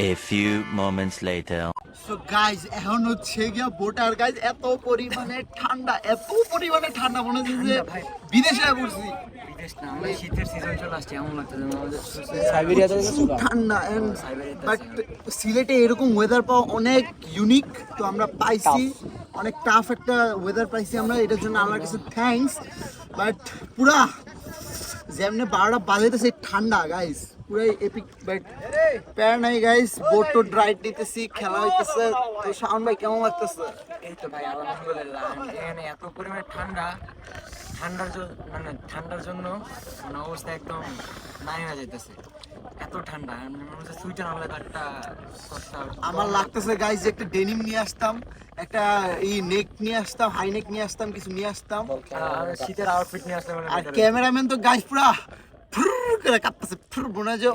A few moments later. So guys এখন হচ্ছে গিয়া বোটার গাইস এত পরিমাণে ঠান্ডা মনে হচ্ছে যে বিদেশে পড়ছি। বিদেশ না, আমরা শীতের সিজন চলে আসছে, এমন লাগছে যেন আমাদের সাইবেরিয়াতে ঠান্ডা বাট সিলেটে এরকম ওয়েদার পাওয়া অনেক ইউনিক। তো আমরা পাইছি, অনেক টাফ একটা ওয়েদার পাইছি আমরা, এটার জন্য আমার কাছে থ্যাঙ্কস। বাট পুরা যেমনি 12টা বাজে ঠান্ডা গাইস। পুরাই এপিক বাট প্যার নাই গাইস, বোট টোট রাইড নিতেছি, খেলা হইতেছে। তো শাওন ভাই কেমন লাগতেছে? এই তো ভাই আলহামদুলিল্লাহ, এখানে এত পরিমাণে ঠান্ডার জন্য মানে অবস্থা একদম নাই হয়ে যাইতেছে, এত ঠান্ডা। মনে হচ্ছে সুইটার আনলে একটা সস্তা। আমার লাগতেছে গাইস যে একটা ডেনিম নিয়ে আসতাম, একটা এই নেক নিয়ে আসতাম, হাই নেক নিয়ে আসতাম, কিছু নিয়ে আসতাম। শীতের আউটফিট নিয়ে আসলে মানে আর ক্যামেরাম্যান তো গাইস পুরা ফুর করে কাঁপতেছে, ফুর মনে হয় যে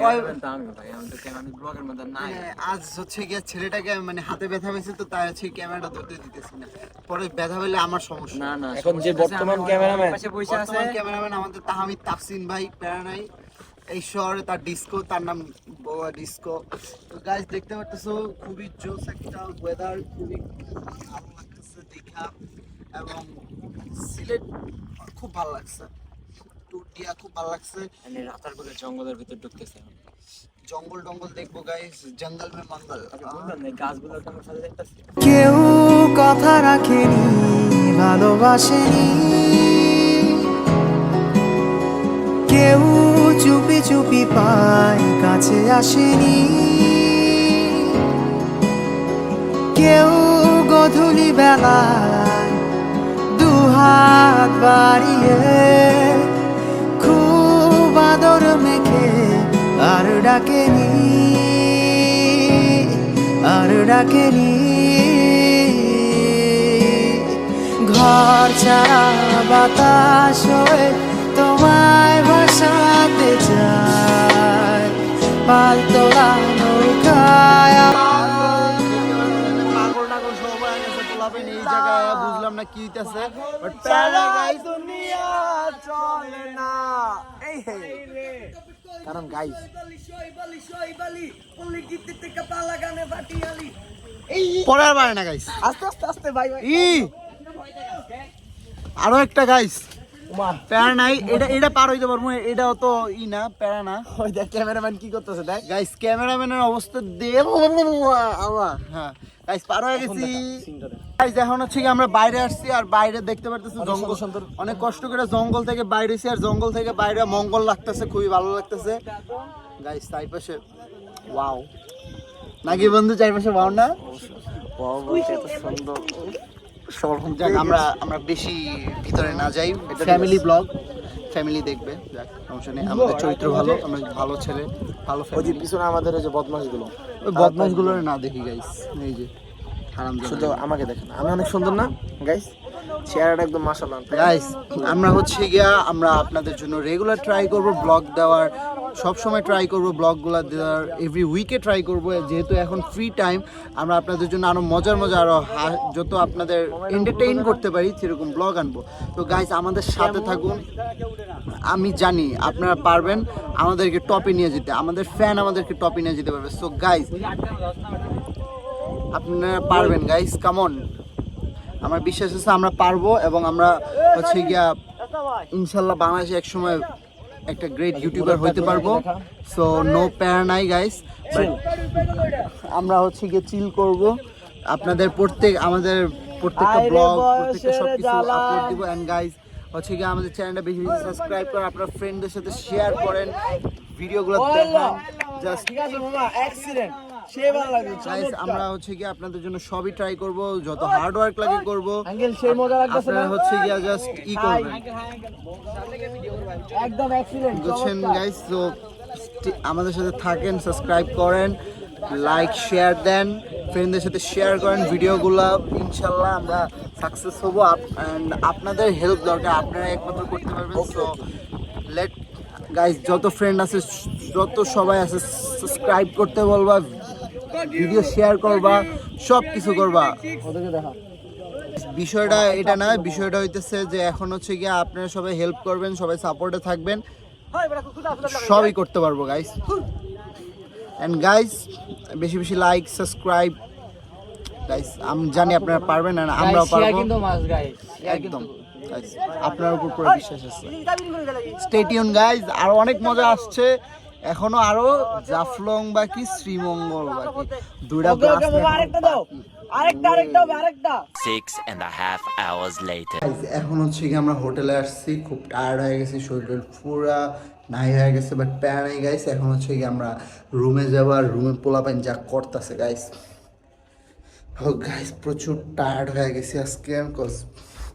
আমি ব্লগের মধ্যে নাই। আজ হচ্ছে গিয়ে ছেলেটাকে মানে হাতে ব্যথা পেয়েছে, তো তাই হচ্ছে ক্যামেরাটা ধরতে দিতেছি না, পরে ব্যথা পেলে আমার সমস্যা। না না, এখন যে বর্তমান ক্যামেরাম্যান পাশে বসে আছে বর্তমান ক্যামেরাম্যান আমাদের তাহমিদ তাফসিন ভাই, প্যারা নাই। এই শহরে তার ডিস্কো, তার নাম বোয়া ডিস্কো। তো গাইস দেখতে পারতেছো খুবই জোস একটা ওয়েদার, খুবই ভালো লাগতেছে দেখা, এবং সিলেট খুব ভালো লাগছে, ট্যুর দিয়া খুব ভালো লাগছে। মানে রাতার করে জঙ্গলের ভিতর ঢুকতেছে, জঙ্গল টঙ্গল দেখবো গাইস, জঙ্গল মে মঙ্গল। বুঝলেন এই গাছগুলো কেমন সাথে দেখতেছি। কেউ কথা রাখেনি, ভালোবাসেনি, কেউ চুপি চুপি পায় কাছে আসেনি, কেউ গধূলি বেলায় দুহাত বাড়িয়ে খুব আদর মেখে আর ডাকেনি, আর ডাকেনি। ঘর ছাড়া বাতাস হয়ে তোমায় ভাসাতে চায়, পালতোলা নৌকায়। পাগল টাগল সবাই গেছে, পোলাপেন এই জায়গায় বুঝলাম না কি হইতাছে, বাট প্যারা গাইস দুনিয়া চলে না এই হে, কারণ গাইস পরের বারে না গাইস, আস্তে আস্তে আস্তে ভাই ভাই। আরো একটা গাইস প্যারা নাই, এটা পার হইতে পারবো, এটাও তো না প্যারা না। ওই দেখ ক্যামেরাম্যান কি করতেছে দেখ গাইস ক্যামেরাম্যানের অবস্থা দেব আমার। হ্যাঁ গাইস পার হয়ে গেছি গাইস। এখন হচ্ছে কি আমরা বাইরে আসছি, আর বাইরে দেখতে পারতেছি জঙ্গল, অনেক কষ্ট করে জঙ্গল থেকে বাইরে এসেছি, আর জঙ্গল থেকে বাইরে মঙ্গল লাগতেছে, খুবই ভালো লাগতেছে গাইস। চারপাশে ওয়াও নাকি বন্ধু, চারপাশে ওয়াও না? যাক আমরা বেশি ভিতরে না যাই, ফ্যামিলি ব্লগ, ফ্যামিলি দেখবে, যাক সমস্যা নেই। আমাদের চরিত্র ভালো, আমরা ভালো ছেলে, ভালো ওই যে family। পিছনে আমাদের ওই যে বদমাশগুলো, ওই বদমাশগুলো না দেখি গাইস, এই যে শুধু আমাকে দেখেন, আমি অনেক সুন্দর না গাইস? চেহারাটা একদম মাশাআল্লাহ গাইস। আমরা হচ্ছে গিয়া আমরা আপনাদের জন্য রেগুলার ট্রাই করব ব্লগ দেওয়ার, সব সময় ট্রাই করব ব্লগগুলো দেওয়ার, এভরি উইকে ট্রাই করব, যেহেতু এখন ফ্রি টাইম। আমরা আপনাদের জন্য আরো মজার আরো যত আপনাদের এন্টারটেইন করতে পারি সেরকম ব্লগ আনবো। তো গাইস আমাদের সাথে থাকুন, আমি জানি আপনারা পারবেন আমাদেরকে টপে নিয়ে যেতে, আমাদের ফ্যান আমাদেরকে টপে নিয়ে যেতে পারবে। সো গাইস আপনারা পারবেন গাইস, কামন, আমার বিশ্বাস আছে আমরা পারবো, এবং আমরা হচ্ছে গিয়া ইনশাল্লাহ বাংলাদেশে একসময় একটা গ্রেট ইউটিউবার হইতে পারবো। সো নো প্যারা নাই গাইস, আমরা হচ্ছে গিয়ে চিল করব, আপনাদের আমাদের প্রত্যেকটা ব্লগ, প্রত্যেকটা সবকিছু আপলোড দিব। এন্ড গাইস হচ্ছে গিয়ে আমাদের চ্যানেলটা বেশি বেশি সাবস্ক্রাইব করেন, আপনার ফ্রেন্ডদের সাথে শেয়ার করেন, ভিডিওগুলো দেখেন। জাস্ট ঠিক আছে মামা, অ্যাক্সিডেন্ট সে ভালো লাগে গাইস আমরা হচ্ছে কি আপনাদের জন্য সবই ট্রাই করব, যত হার্ড ওয়ার্ক লাগে করব। আঙ্কেল সেই মজা লাগতেছে না, আপনারা হচ্ছে কি জাস্ট করবেন, একদম অ্যাক্সিডেন্ট বুঝছেন গাইস? তো আমাদের সাথে থাকেন, সাবস্ক্রাইব করেন, লাইক শেয়ার দেন, ফ্রেন্ডদের সাথে শেয়ার করেন ভিডিওগুলো। ইনশাল্লাহ আমরা সাকসেস হব, এন্ড আপনাদের হেল্প দরকার, আপনারা একমাত্র করতে পারবেন। সো লেট গাইস, যত ফ্রেন্ড আছে, যত সবাই আছে, সাবস্ক্রাইব করতে বলবা, ভিডিও শেয়ার করবা, সব কিছু করবা। ওদেরকে দেখা বিষয়টা এটা না, বিষয়টা হইতেছে যে এখন হচ্ছে গিয়ে আপনারা সবাই হেল্প করবেন, সবাই সাপোর্টে থাকবেন, সবই করতে পারবো গাইস। এন্ড গাইস বেশি বেশি লাইক সাবস্ক্রাইব গাইস, আমি জানি আপনারা পারবেন, আর আমরাও পারবো একদম গাইস, আপনার উপর পুরো বিশ্বাস আছে। স্টে টিউন গাইস, আর অনেক মজা আসছে, এখনো আরো জাফলং বাকি, শ্রীমঙ্গল বাকি, দুইটা ব্লাস্ট আরেকটা 6.5 hours later. এখন হচ্ছে কি আমরা হোটেলে আসছি, খুব টায়ার্ড হয়ে গেছি, শরীর পুরা নাই হয়ে গেছে, বাট প্যারা নাই গাইস। এখন হচ্ছে কি আমরা রুমে যাবো, আর রুমে পোলাপাইন যা করতেছে গাইস, গাইস প্রচুর টায়ার্ড হয়ে গেছি আজকে, বিকজ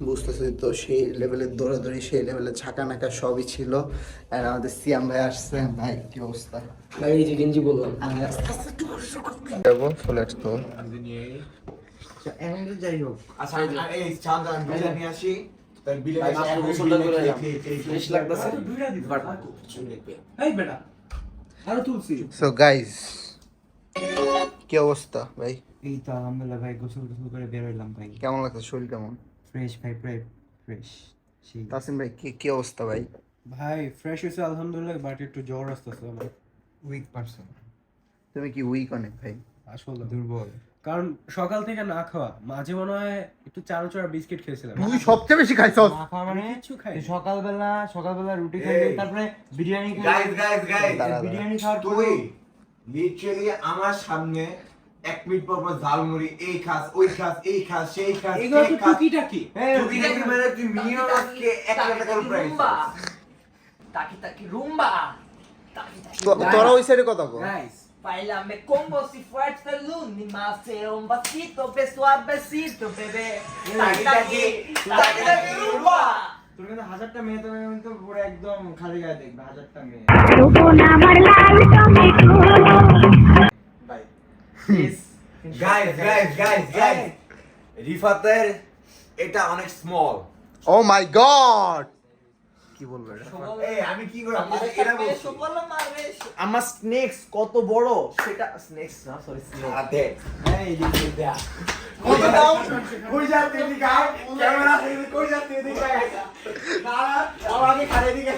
বুঝতেছি তো সেই লেভেলের দৌড়াদৌড়ি, সেই লেভেলের ঝাঁকা নাকা সবই ছিল। আর আমাদের সিয়াম ভাই আসছে, ভাই কি অবস্থা? এই যে গেঞ্জি বললাম যাবো ফ্লেক্স তো যাই হোক আচ্ছা এই চাঁদ আমি বিলে নিয়ে আসি, তাই বিলে ভাই, এসে মাথা গোসলটা করে এলাম। ফ্রেশ লাগতেছে বাট এই বেটা আরো তুলছি সো গাইস কি অবস্থা ভাই? এই তো আলহামদুলিল্লাহ ভাই, গোসল করে বের হইলাম ভাই। কেমন লাগছে, শরীর কেমন? ফ্রেশ ভাই, ফ্রেশ সেই তাসিম ভাই কি অবস্থা ভাই? ভাই ফ্রেশ হয়েছে আলহামদুলিল্লাহ, বাট একটু জ্বর আসতেছে আমার। উইক পারসন, তুমি কি উইক অনেক ভাই? আসলে দুর্বল। কারণ সকাল থেকে না খাওয়া, মাঝে মনে হয় একটু চানাচুর বিস্কিট খেয়েছিলাম। তুই সবচেয়ে বেশি খাইছস। না খাওয়া মানে কিছু খাই তুই সকালবেলা রুটি খাইলি, তারপরে বিরিয়ানি খাইলি। গাইস বিরিয়ানি খাওয়ার তুই পরে লিটারালি আমার সামনে 1 মিনিট পর পর ঝালমুড়ি এই খাস ওই খাস এই খাস সেই খাস এগুলো সেই তো খাস। টুকিটাকি। টুকিটাকি মানে তুই মিনিমাম আজকে 1 লাখ টাকার প্রাইস। তোরা ওই সাইডে কথা কো। Guys Bailame como si fuese el último, hacer un vasito, suavecito, bebé. Taki, rumba. তোর কিন্তু 1000টা মেয়ে, তুমি কিন্তু পুরো একদম খালি গায়ে দেখবে 1000টা মেয়ে। গাইস রিফাতের এটা অনেক স্মল। ও মাই গড, কি বলবো এটা? এই আমি কি করে আপনাদের এটা বলছি? আমার স্নেক্স কত বড় সেটা, স্নেক্স না সরি স্নেক। আতে এই দিকে দেয়া কত দাও কই যাতে দিখায় ক্যামেরা থেকে কই যাতে দিখায় না আমাকে খালি দিকে।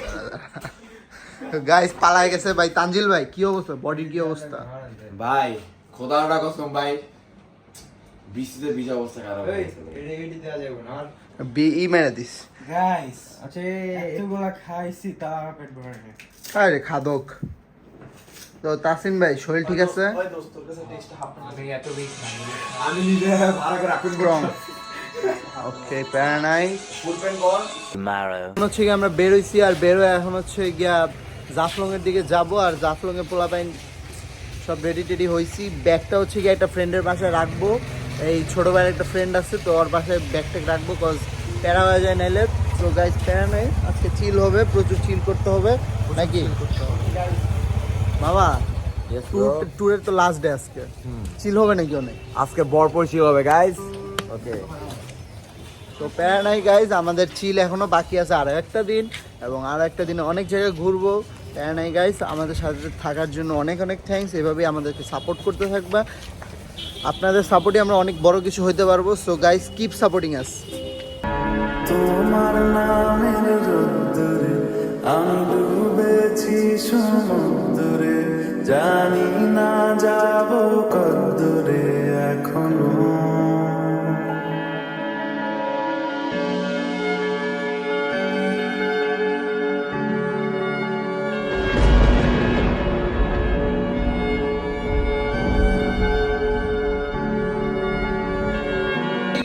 গাইস পালায় গেছে ভাই। তানজিল ভাই কি অবস্থা, বডির কি অবস্থা? ভাই খোদাটা কসম ভাই বিসিতে বিজা অবস্থা খারাপ এই হয়েছে। এডি দেয়া যাবে না। বিই মেরে দিস। গাইস আচ্ছা এতগুলা খাইছি তার পেট ভরে না। আরে খাদক। তো তাসিম ভাই শরীর ঠিক আছে? ওই দোস্ত তোর কাছে টেস্ট হাফ আমি এত উইক না। আমি নিজে ভালো করে রাখুন স্ট্রং। ওকে প্যারা নাই। ফুলপেন কর। Tomorrow. এখন হচ্ছে গিয়ে আমরা বের হইছি, আর বের হয়ে এখন হচ্ছে গিয়া জাফলং এর দিকে যাব, আর জাফলং এর পোলাপাইন সব রেডি টেডি হয়েছি। ব্যাগটা হচ্ছে গিয়ে একটা ফ্রেন্ডের বাসায় রাখবো, এই ছোট ভাইয়ের একটা ফ্রেন্ড আছে, তো ওর বাসায় ব্যাগটা রাখবো, কজ প্যারা হয়ে যায় নাইলে। তো গাইজ প্যারা নেই, আজকে চিল হবে, প্রচুর চিল করতে হবে নাকি বাবা? ট্যুরের তো লাস্ট ডে আজকে, চিল হবে নাকি অনেক? আজকে ভরপুর ছিল হবে গাইস। ওকে তো প্যারা নাই গাইজ, আমাদের চিল এখনো বাকি আছে আরো একটা দিন, এবং আরো একটা দিনে অনেক জায়গায় ঘুরবো। প্যারা নাই গাইজ, আমাদের সাথে থাকার জন্য অনেক অনেক থ্যাঙ্কস। এভাবেই আমাদেরকে সাপোর্ট করতে থাকবা, আপনাদের সাপোর্টে আমরা অনেক বড় কিছু হইতে পারবো। সো গাইজ কিপ সাপোর্টিং আস। তোমার নামের রোদ্দুরে আমি ডুবেছি সমুদ্রে, জানি না যাব কদ্দুরে এখনো।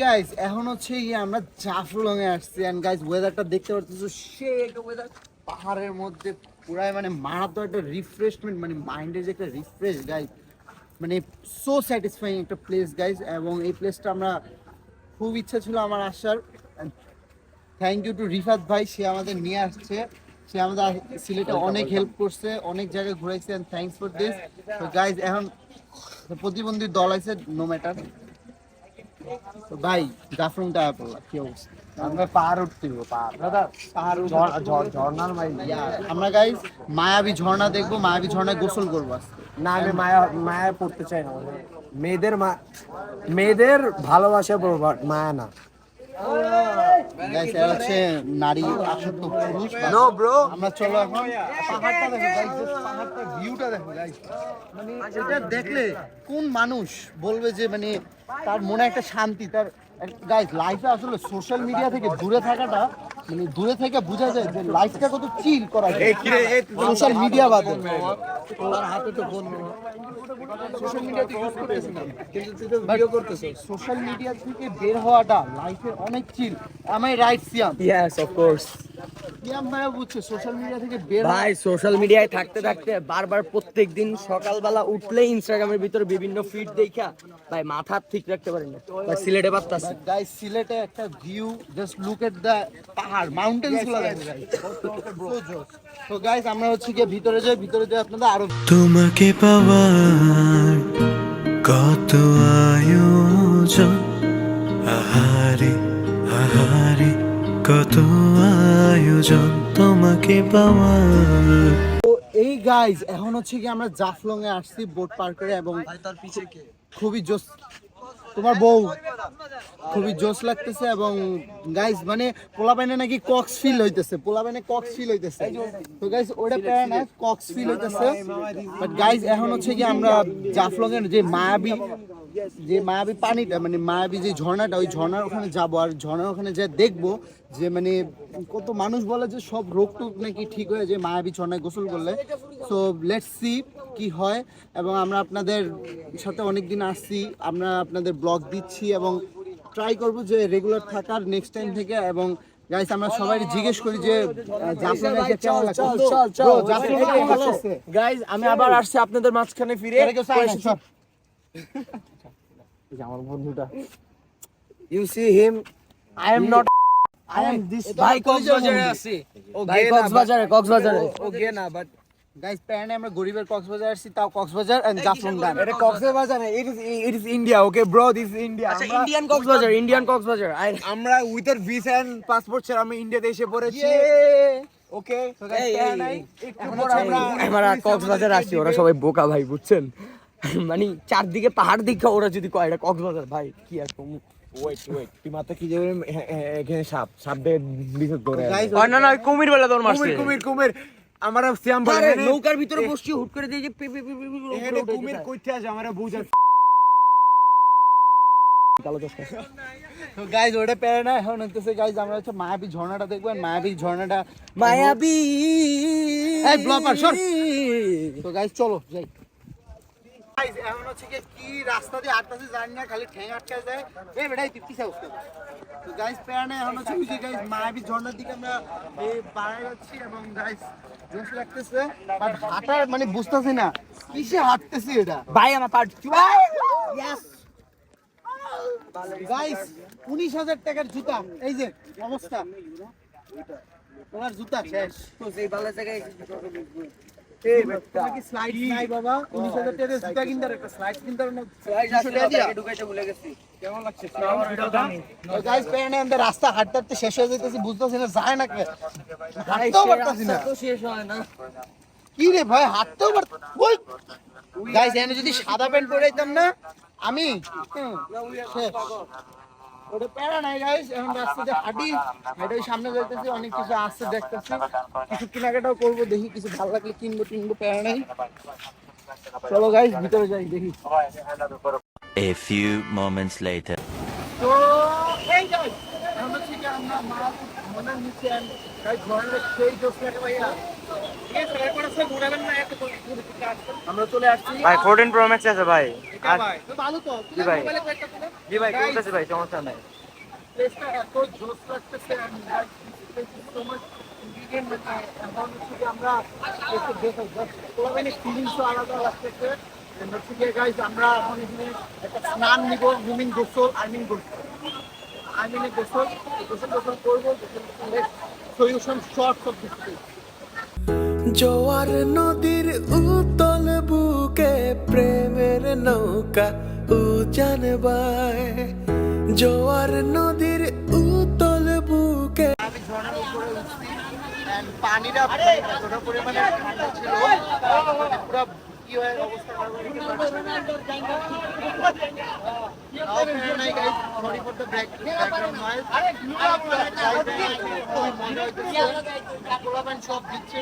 গাইজ এখন হচ্ছে গিয়ে আমরা জাফলং এ আসছি, এন্ড গাইজ ওয়েদারটা দেখতে পাচ্ছ, সে একটা ওয়েদার, পাহাড়ের মধ্যে পুরাই মানে মারাত্মক একটা রিফ্রেশমেন্ট, মানে মাইন্ডের যে একটা রিফ্রেশ গাইজ, মানে সো স্যাটিসফাইং একটা প্লেস গাইজ। এবং এই প্লেসটা আমরা খুব ইচ্ছা ছিল আমার আসার। থ্যাংক ইউ টু রিফাত ভাই, সে আমাদের নিয়ে আসছে, সে আমাদের সিলেটে অনেক হেল্প করছে, অনেক জায়গায় ঘুরাইছে, এন্ড থ্যাঙ্কস ফর দিস। তো গাইজ এখন প্রতিবন্ধী দল আছে, নো ম্যাটার। তো ভাই জাফলংটা পড়লা কি অবস্থা? আমরা পাহাড় উঠতে হবে, পাহাড় ঝর্ণার মাই। আমরা গাইজ মায়াবী ঝর্ণা দেখবো, মায়াবী ঝর্ণায় গোসল করবো আজকে। না আমি মায়া পড়তে চাই না, মেয়েদের ভালোবাসা মায়া না। গাইজ এরা হচ্ছে নারী আসক্ত পুরুষ। নো ব্রো, আমরা চলো এখন পাহাড়টা দেখো গাইজ, পাহাড়টা ভিউটা দেখো গাইজ, মানে এটা দেখলে কোন মানুষ বলবে যে মানে তার মনে একটা শান্তি, তার গাইস লাইফে আসলে সোশ্যাল মিডিয়া থেকে দূরে থাকাটা মানে দূরে থেকে বোঝা যায় যে লাইফটা কত চিল করা যায় সোশ্যাল মিডিয়া বাদে তোমার হাতে তো ফোন সোশ্যাল মিডিয়া তো ইউজ করতেছ না কিন্তু তুই তো ভিডিও করতেছ সোশ্যাল মিডিয়া থেকে বের হওয়াটা লাইফে অনেক চিল আমি right Siam yes of course Siam ভাই বুঝছে সোশ্যাল মিডিয়া থেকে বের ভাই সোশ্যাল মিডিয়ায় থাকতে থাকতে বারবার প্রত্যেকদিন সকালবেলা উঠলে ইনস্টাগ্রামের ভিতরে বিভিন্ন ফিড দেখা ভাই মাথা ঠিক রাখতে পারি না ভাই সিলেটে বাতাসি গাইস সিলেটে একটা ভিউ জাস্ট লুক এট দা পাহাড় মাউন্টেন্স গুলো দেখেন তো গাইস আমরা হচ্ছে কি ভিতরে যাই আপনাদের আরো তোমাকে পাওয়ার কত আয়োজন আহারে আহারে কত আয়োজন তোমাকে পাওয়ার এই গাইস এখন হচ্ছে কি আমরা জাফলং এ আসছি বোট পার করে এবং তার পিছে কে খুবই জোস তোমার বউ খুবই জোস লাগতেছে এবং গাইস মানে পোলাপাইনে নাকি কক্স ফিল হইতেছে তো গাইস ওটা প্যারা না কক্স ফিল হইতেছে বাট গাইস এখন হচ্ছে কি আমরা জাফলং এর যে মায়াবী পানিটা মানে মায়াবী যে ঝর্ণাটা ওই ঝর্ণার ওখানে যাবো আর ঝর্ণার ওখানে যে দেখবো যে মানে কত মানুষ বলে যে সব রোগ টোগ নাকি ঠিক হয়ে যায় মায়াবী ঝর্ণায় গোসল করলে সো লেটস সি কি হয় এবং আমরা আপনাদের সাথে অনেক দিন আসছি আমরা আপনাদের ব্লগ দিচ্ছি এবং ট্রাই করব যে রেগুলার থাকার নেক্সট টাইম থেকে এবং গাইস আমরা সবাই জিজ্ঞেস করি যে জাফলং এসে কেমন লাগছে চল জাফলং কেমন লাগছে গাইস আমি আবার আসছি আপনাদের মাঝখানে ফিরে আমার বন্ধুটা you see him I am not I am this ভাই কক্সবাজারে আছি ভাই কক্সবাজারে ওকে না বাট গাইস প্যারানে আমরা গরিবের কক্সবাজার আসছি তাও কক্সবাজার এন্ড জাফলং ডান এটা কক্সবাজার না it is India okay bro this is India আচ্ছা ইন্ডিয়ান কক্সবাজার আমরা উইদাউট ভিসা এন্ড পাসপোর্ট ছাড়া আমি ইন্ডিয়াতে এসে পড়েছি ওকে আমরা কক্সবাজার আসছি ওরা সবাই বোকা ভাই বুঝছেন মানে চারদিকে পাহাড় দিকে ওরা যদি কয় এটা কক্সবাজার ভাই কি আর কম ওয়েট তুই মাথা কি যাবে এখানে সাপ দিয়ে বিষ ধরে না কুমির বলে তোর মারছে কুমির আমরা শ্যাম বলে নৌকার ভিতরে বসছি হুট করে দিয়ে যে এখানে কুমির কইতে আছে আমরা বুঝা তো গাইস ওটা প্যারা না এখন হচ্ছে গাইস আমরা হচ্ছে মায়াবী ঝর্ণাটা দেখবেন মায়াবী এই ব্লপার সর তো গাইস চলো যাই গাইস এখন হচ্ছে কি রাস্তা দিয়ে আটকাছে জানি না খালি ঠ্যাং আটকায় যায় এই বেটাই তুই পিছে উঠতে তো গাইস প্যারা না এখন হচ্ছে কি গাইস মায়াবী ঝর্ণার দিকে আমরা এই বাড়ায় যাচ্ছি এবং গাইস জোশ লাগতেছে বাট হাঁটার মানে বুঝতেছি না কিসে হাঁটতেছি এটা ভাই আমার পার্ট ইয়েস গাইস 19,000 টাকার জুতা এই যে অবস্থা তোমার জুতা শেষ তো সেই ভালো জায়গায় এই বেটা কি স্লাইড নাই বাবা 19,000 টাকার জুতা কিনতে একটা স্লাইড কিনতে না ঢুকাইতে ভুলে গেছি কেমন লাগছে গাইস পেনে আমরা রাস্তা হাঁটতে শেষ হয়ে যাইতেছি বুঝতেছি না যায় না কে হাঁটতেও পারতাছি না তো শেষ হয় না কি রে ভাই হাঁটতেও ওই গাইস এনে যদি সাদা প্যান্ট পরে যেতাম না আমি শেষ ওটা প্যারা নাই গাইস এখন রাস্তাতে হাঁটি সামনে যাইতেছি অনেক কিছু আসছে দেখতেছি কিছু কেনাকাটাও করবো দেখি কিছু ভালো লাগলে কিনবো প্যারা নাই চলো গাইস ভিতরে যাই দেখি A few moments later. তো এই গাইস আমরা ঠিক আমরা মাল মনে নিচে গাইস ঘরে সেই দোষ লাগে ভাইয়া এই সবাই পড়াশোনা ঘুরাবেন না এত আমরা চলে আসছি ভাই 14 প্রো ম্যাক্স আছে ভাই আর তো ভালো তো জি ভাই। মোবাইলে কয়েকটা তুলে জি ভাই করতেছি ভাই সমস্যা নাই টেস্টটা এত জোস লাগতেছে এখন হচ্ছে আমরা একটু দেখো জাস্ট ফিলিংসও আলাদা লাগতেছে হচ্ছে কি গাইস আমরা এখন এখানে একটা স্নান নিব গোসল গোসল করবো সলিউশন শর্ট সব দিচ্ছি জোয়ার নদীর উতল বুকে প্রেমের নৌকা উজান বায় জোয়ার নদীর উতল বুকে আমি ঝর্ণার উপরে উঠছি এন্ড পানিটা কতটা পরিমাণে ঠান্ডা ছিল পুরো কি হয় অবস্থা sorry for the background noise সব দিচ্ছে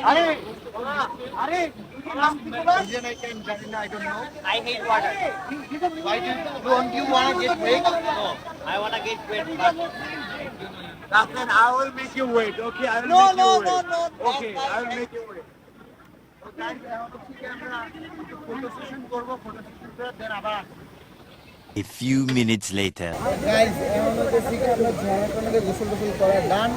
আরে Asian I can, I don't know. I hate water. Why don't you want to get wet? No. I wanna get wet, but Then I will make you wait. Okay, I will No, make no, you no, wait. no. Okay, I will make you wait. Okay, এখন হচ্ছে কি আমরা photo session করব, photo session করে দেন আবার A few minutes later. Guys এখন হচ্ছে কি আমরা ঝর্ণাতে গোসল টোসল করা ডান।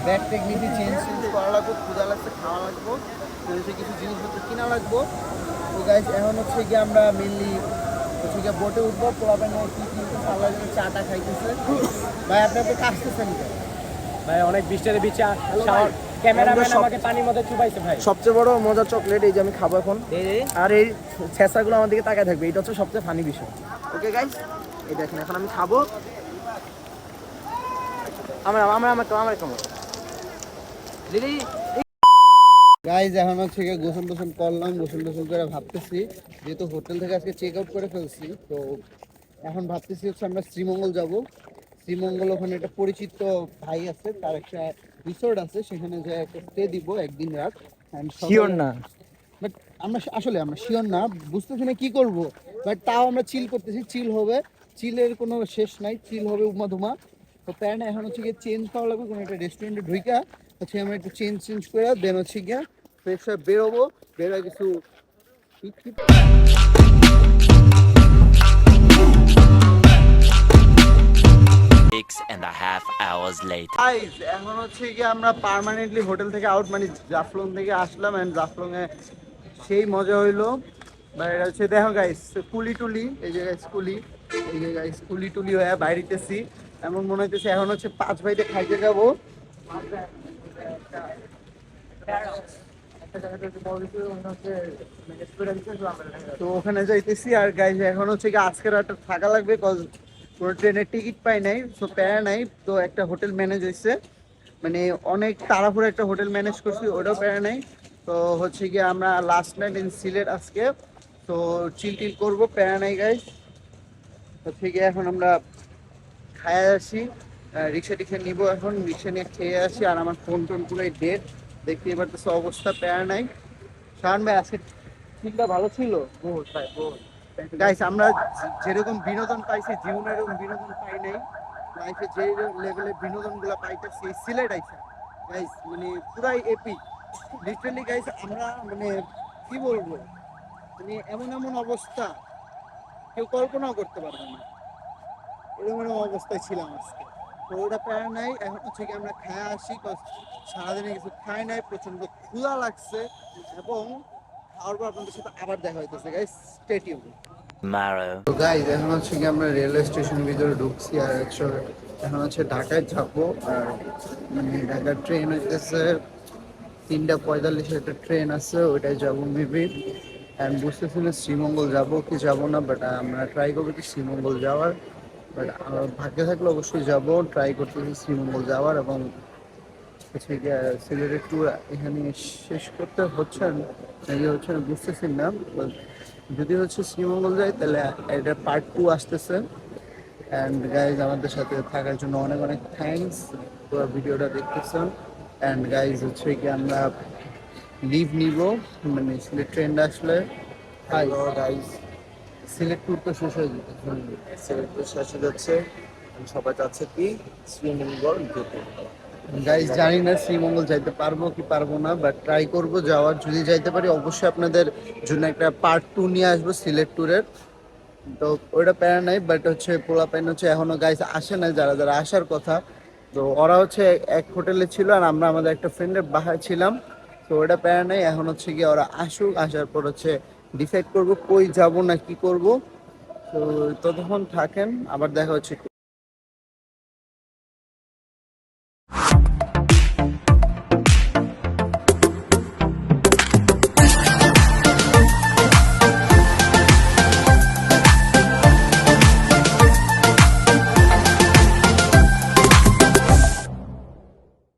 ব্যাগ টেকনিকই চেঞ্জ করা লাগবে, ক্ষুধা লাগছে, খাওয়া লাগবে, হচ্ছে কিছু জিনিসপত্র কিনা লাগবে। তো গাইস এখন হচ্ছে কি আমরা মেনলি হচ্ছে কি বোটে উঠবো, পোলাপানে কি কি খাওয়ার জন্য চাটা খাইতেছে। ভাই আপনি তো কাশতেছেন কেন? ভাই অনেক বৃষ্টিতে বিচা ক্যামেরাম্যান আমাকে পানির মধ্যে চুবাইছে ভাই। সবচেয়ে বড় মজার চকলেট এই যে আমি খাবো এখন, আর এই ছেঁচাগুলো আমার দিকে তাকায় থাকবে, এটা হচ্ছে সবচেয়ে ফানি বিষয়। ওকে গাইস, এই দেখেন এখন আমি খাবো। আমার কেমন দিদি গাইজ এখন হচ্ছে গিয়ে গোসল টোসল করলাম, গোসল টোসল করে ভাবতেছি যেহেতু হোটেল থেকে আজকে চেক আউট করে ফেলছি, তো এখন ভাবতেছি হচ্ছে আমরা শ্রীমঙ্গল যাব। শ্রীমঙ্গল ওখানে একটা পরিচিত ভাই আছে, তার একটা রিসোর্ট আছে, সেখানে যে একটা স্টে দিব একদিন রাত। শিওর না, বাট আমরা আসলে আমরা শিওর না, বুঝতেছি না কি করব, বাট তাও আমরা চিল করতেছি। চিল হবে, চিলের কোনো শেষ নাই, চিল হবে উমা ধুমা। তো প্যান এখন হচ্ছে গিয়ে চেঞ্জ করা লাগবে, কোনো একটা রেস্টুরেন্টে ঢুইকা হচ্ছে আমরা একটু চেঞ্জ করে দেন হচ্ছে গিয়া ফ্রেশ হয়ে বেরোবো। বেরোয় কিছু 6.5 hours later. গাইস এখন হচ্ছে কি আমরা পার্মানেন্টলি হোটেল থেকে আউট, মানে জাফলং থেকে আসলাম, এন্ড জাফলং এ সেই মজা হইলো। এটা হচ্ছে দেখো গাইস কুলি টুলি, এই যে গাইস কুলি, এই যে গাইস কুলি টুলি হয়ে বাইরেতেছি। এমন মনে হইতেছে এখন হচ্ছে 5 ভাইতে খাইতে যাবো। তো ওখানে যাইতেছি। আর গাইস এখন হচ্ছে কি আজকে রাতটা থাকা লাগবে, কজ কোনো ট্রেনের টিকিট পাই নাই, সো প্যারা নাই। তো একটা হোটেল ম্যানেজ হয়েছে, মানে অনেক তাড়াহুড়ো একটা হোটেল ম্যানেজ করছি, ওটাও প্যারা নাই। তো হচ্ছে কি আমরা লাস্ট নাইট ইন সিলেট আজকে, তো চিল টিল করবো, প্যারা নাই গাইস। হচ্ছে কি এখন আমরা খায় আসি, রিক্সা টিক্সা নিবো, এখন রিক্সা নিয়ে খেয়ে আসি। আর আমার ফোন টোন পুরোই ডেট, দেখতে এবার তো অবস্থা, প্যারা নাই। শাহান ভাই আজকে ঠিকটা ভালো ছিল গাইস। আমরা যেরকম বিনোদন পাইছি জীবনে এরকম বিনোদন পাই নাই লাইফে, যে লেভেলে বিনোদনগুলো পাইতেছি সিলেট আইসা গাইস, মানে পুরাই এপিক লিটারালি গাইস। আমরা মানে কি বলবো, মানে এমন এমন অবস্থা কেউ কল্পনাও করতে পারবে না, এরকম অবস্থায় ছিলাম আজকে। তো ওটা প্যারা নাই, এখন হচ্ছে কি আমরা খায় আসি, সারাদিনে কিছু খাই নাই, প্রচন্ড ক্ষুধা লাগছে, এবং খাওয়ার পর আপনাদের সাথে আবার দেখা হইতেছে গাইস, স্টে টিউন। Tomorrow. তো গাইস এখন হচ্ছে কি আমরা রেলওয়ে স্টেশনের ভিতরে ঢুকছি, আর এখন হচ্ছে ঢাকায় যাবো। আর মানে ঢাকার ট্রেন হইতেছে 3:45 একটা ট্রেন আছে, ওইটাই যাবো মেবি। অ্যান্ড বুঝতেছি না শ্রীমঙ্গল যাবো কি যাবো না, বাট আমরা ট্রাই করবো কি শ্রীমঙ্গল যাওয়ার। বাট ভাগ্যে থাকলে অবশ্যই যাবো, ট্রাই করতেছি শ্রীমঙ্গল যাওয়ার। এবং হচ্ছে গিয়ে সিলেটের ট্যুর এখানে শেষ করতে হচ্ছে না বুঝতেছি না। যদি হচ্ছে শ্রীমঙ্গল যায় তাহলে এটা পার্ট 2 আসতেছে। অ্যান্ড গাইজ আমাদের সাথে থাকার জন্য অনেক অনেক থ্যাঙ্কস, পুরো ভিডিওটা দেখতেছেন। অ্যান্ড গাইজ হচ্ছে কি আমরা লিভ নিব, মানে সিলেট ট্রেনটা আসলে। হ্যালো গাইজ, সিলেট ট্যুর তো শেষ হয়ে যেতে, সিলেট ট্যুর শেষ হয়ে যাচ্ছে, সবাই যাচ্ছে কি শ্রীমঙ্গল যেতে। গাইজ জানি না শ্রীমঙ্গল যাইতে পারবো কি পারবো না, বাট ট্রাই করবো যাওয়ার। যদি যাইতে পারি অবশ্যই আপনাদের জন্য একটা পার্ট 2 নিয়ে আসবো সিলেট ট্যুরের। তো ওইটা প্যারা নাই, বাট হচ্ছে পোলাপাইন হচ্ছে এখনো গাইজ আসে না, যারা যারা আসার কথা। তো ওরা হচ্ছে এক হোটেলে ছিল, আর আমরা আমাদের একটা ফ্রেন্ডের বাসায় ছিলাম। তো ওটা প্যারা নাই, এখন হচ্ছে গিয়ে ওরা আসুক, আসার পর হচ্ছে ডিসাইড করবো কই যাব না কি করব। তো ততক্ষণ থাকেন, আবার দেখা হচ্ছে।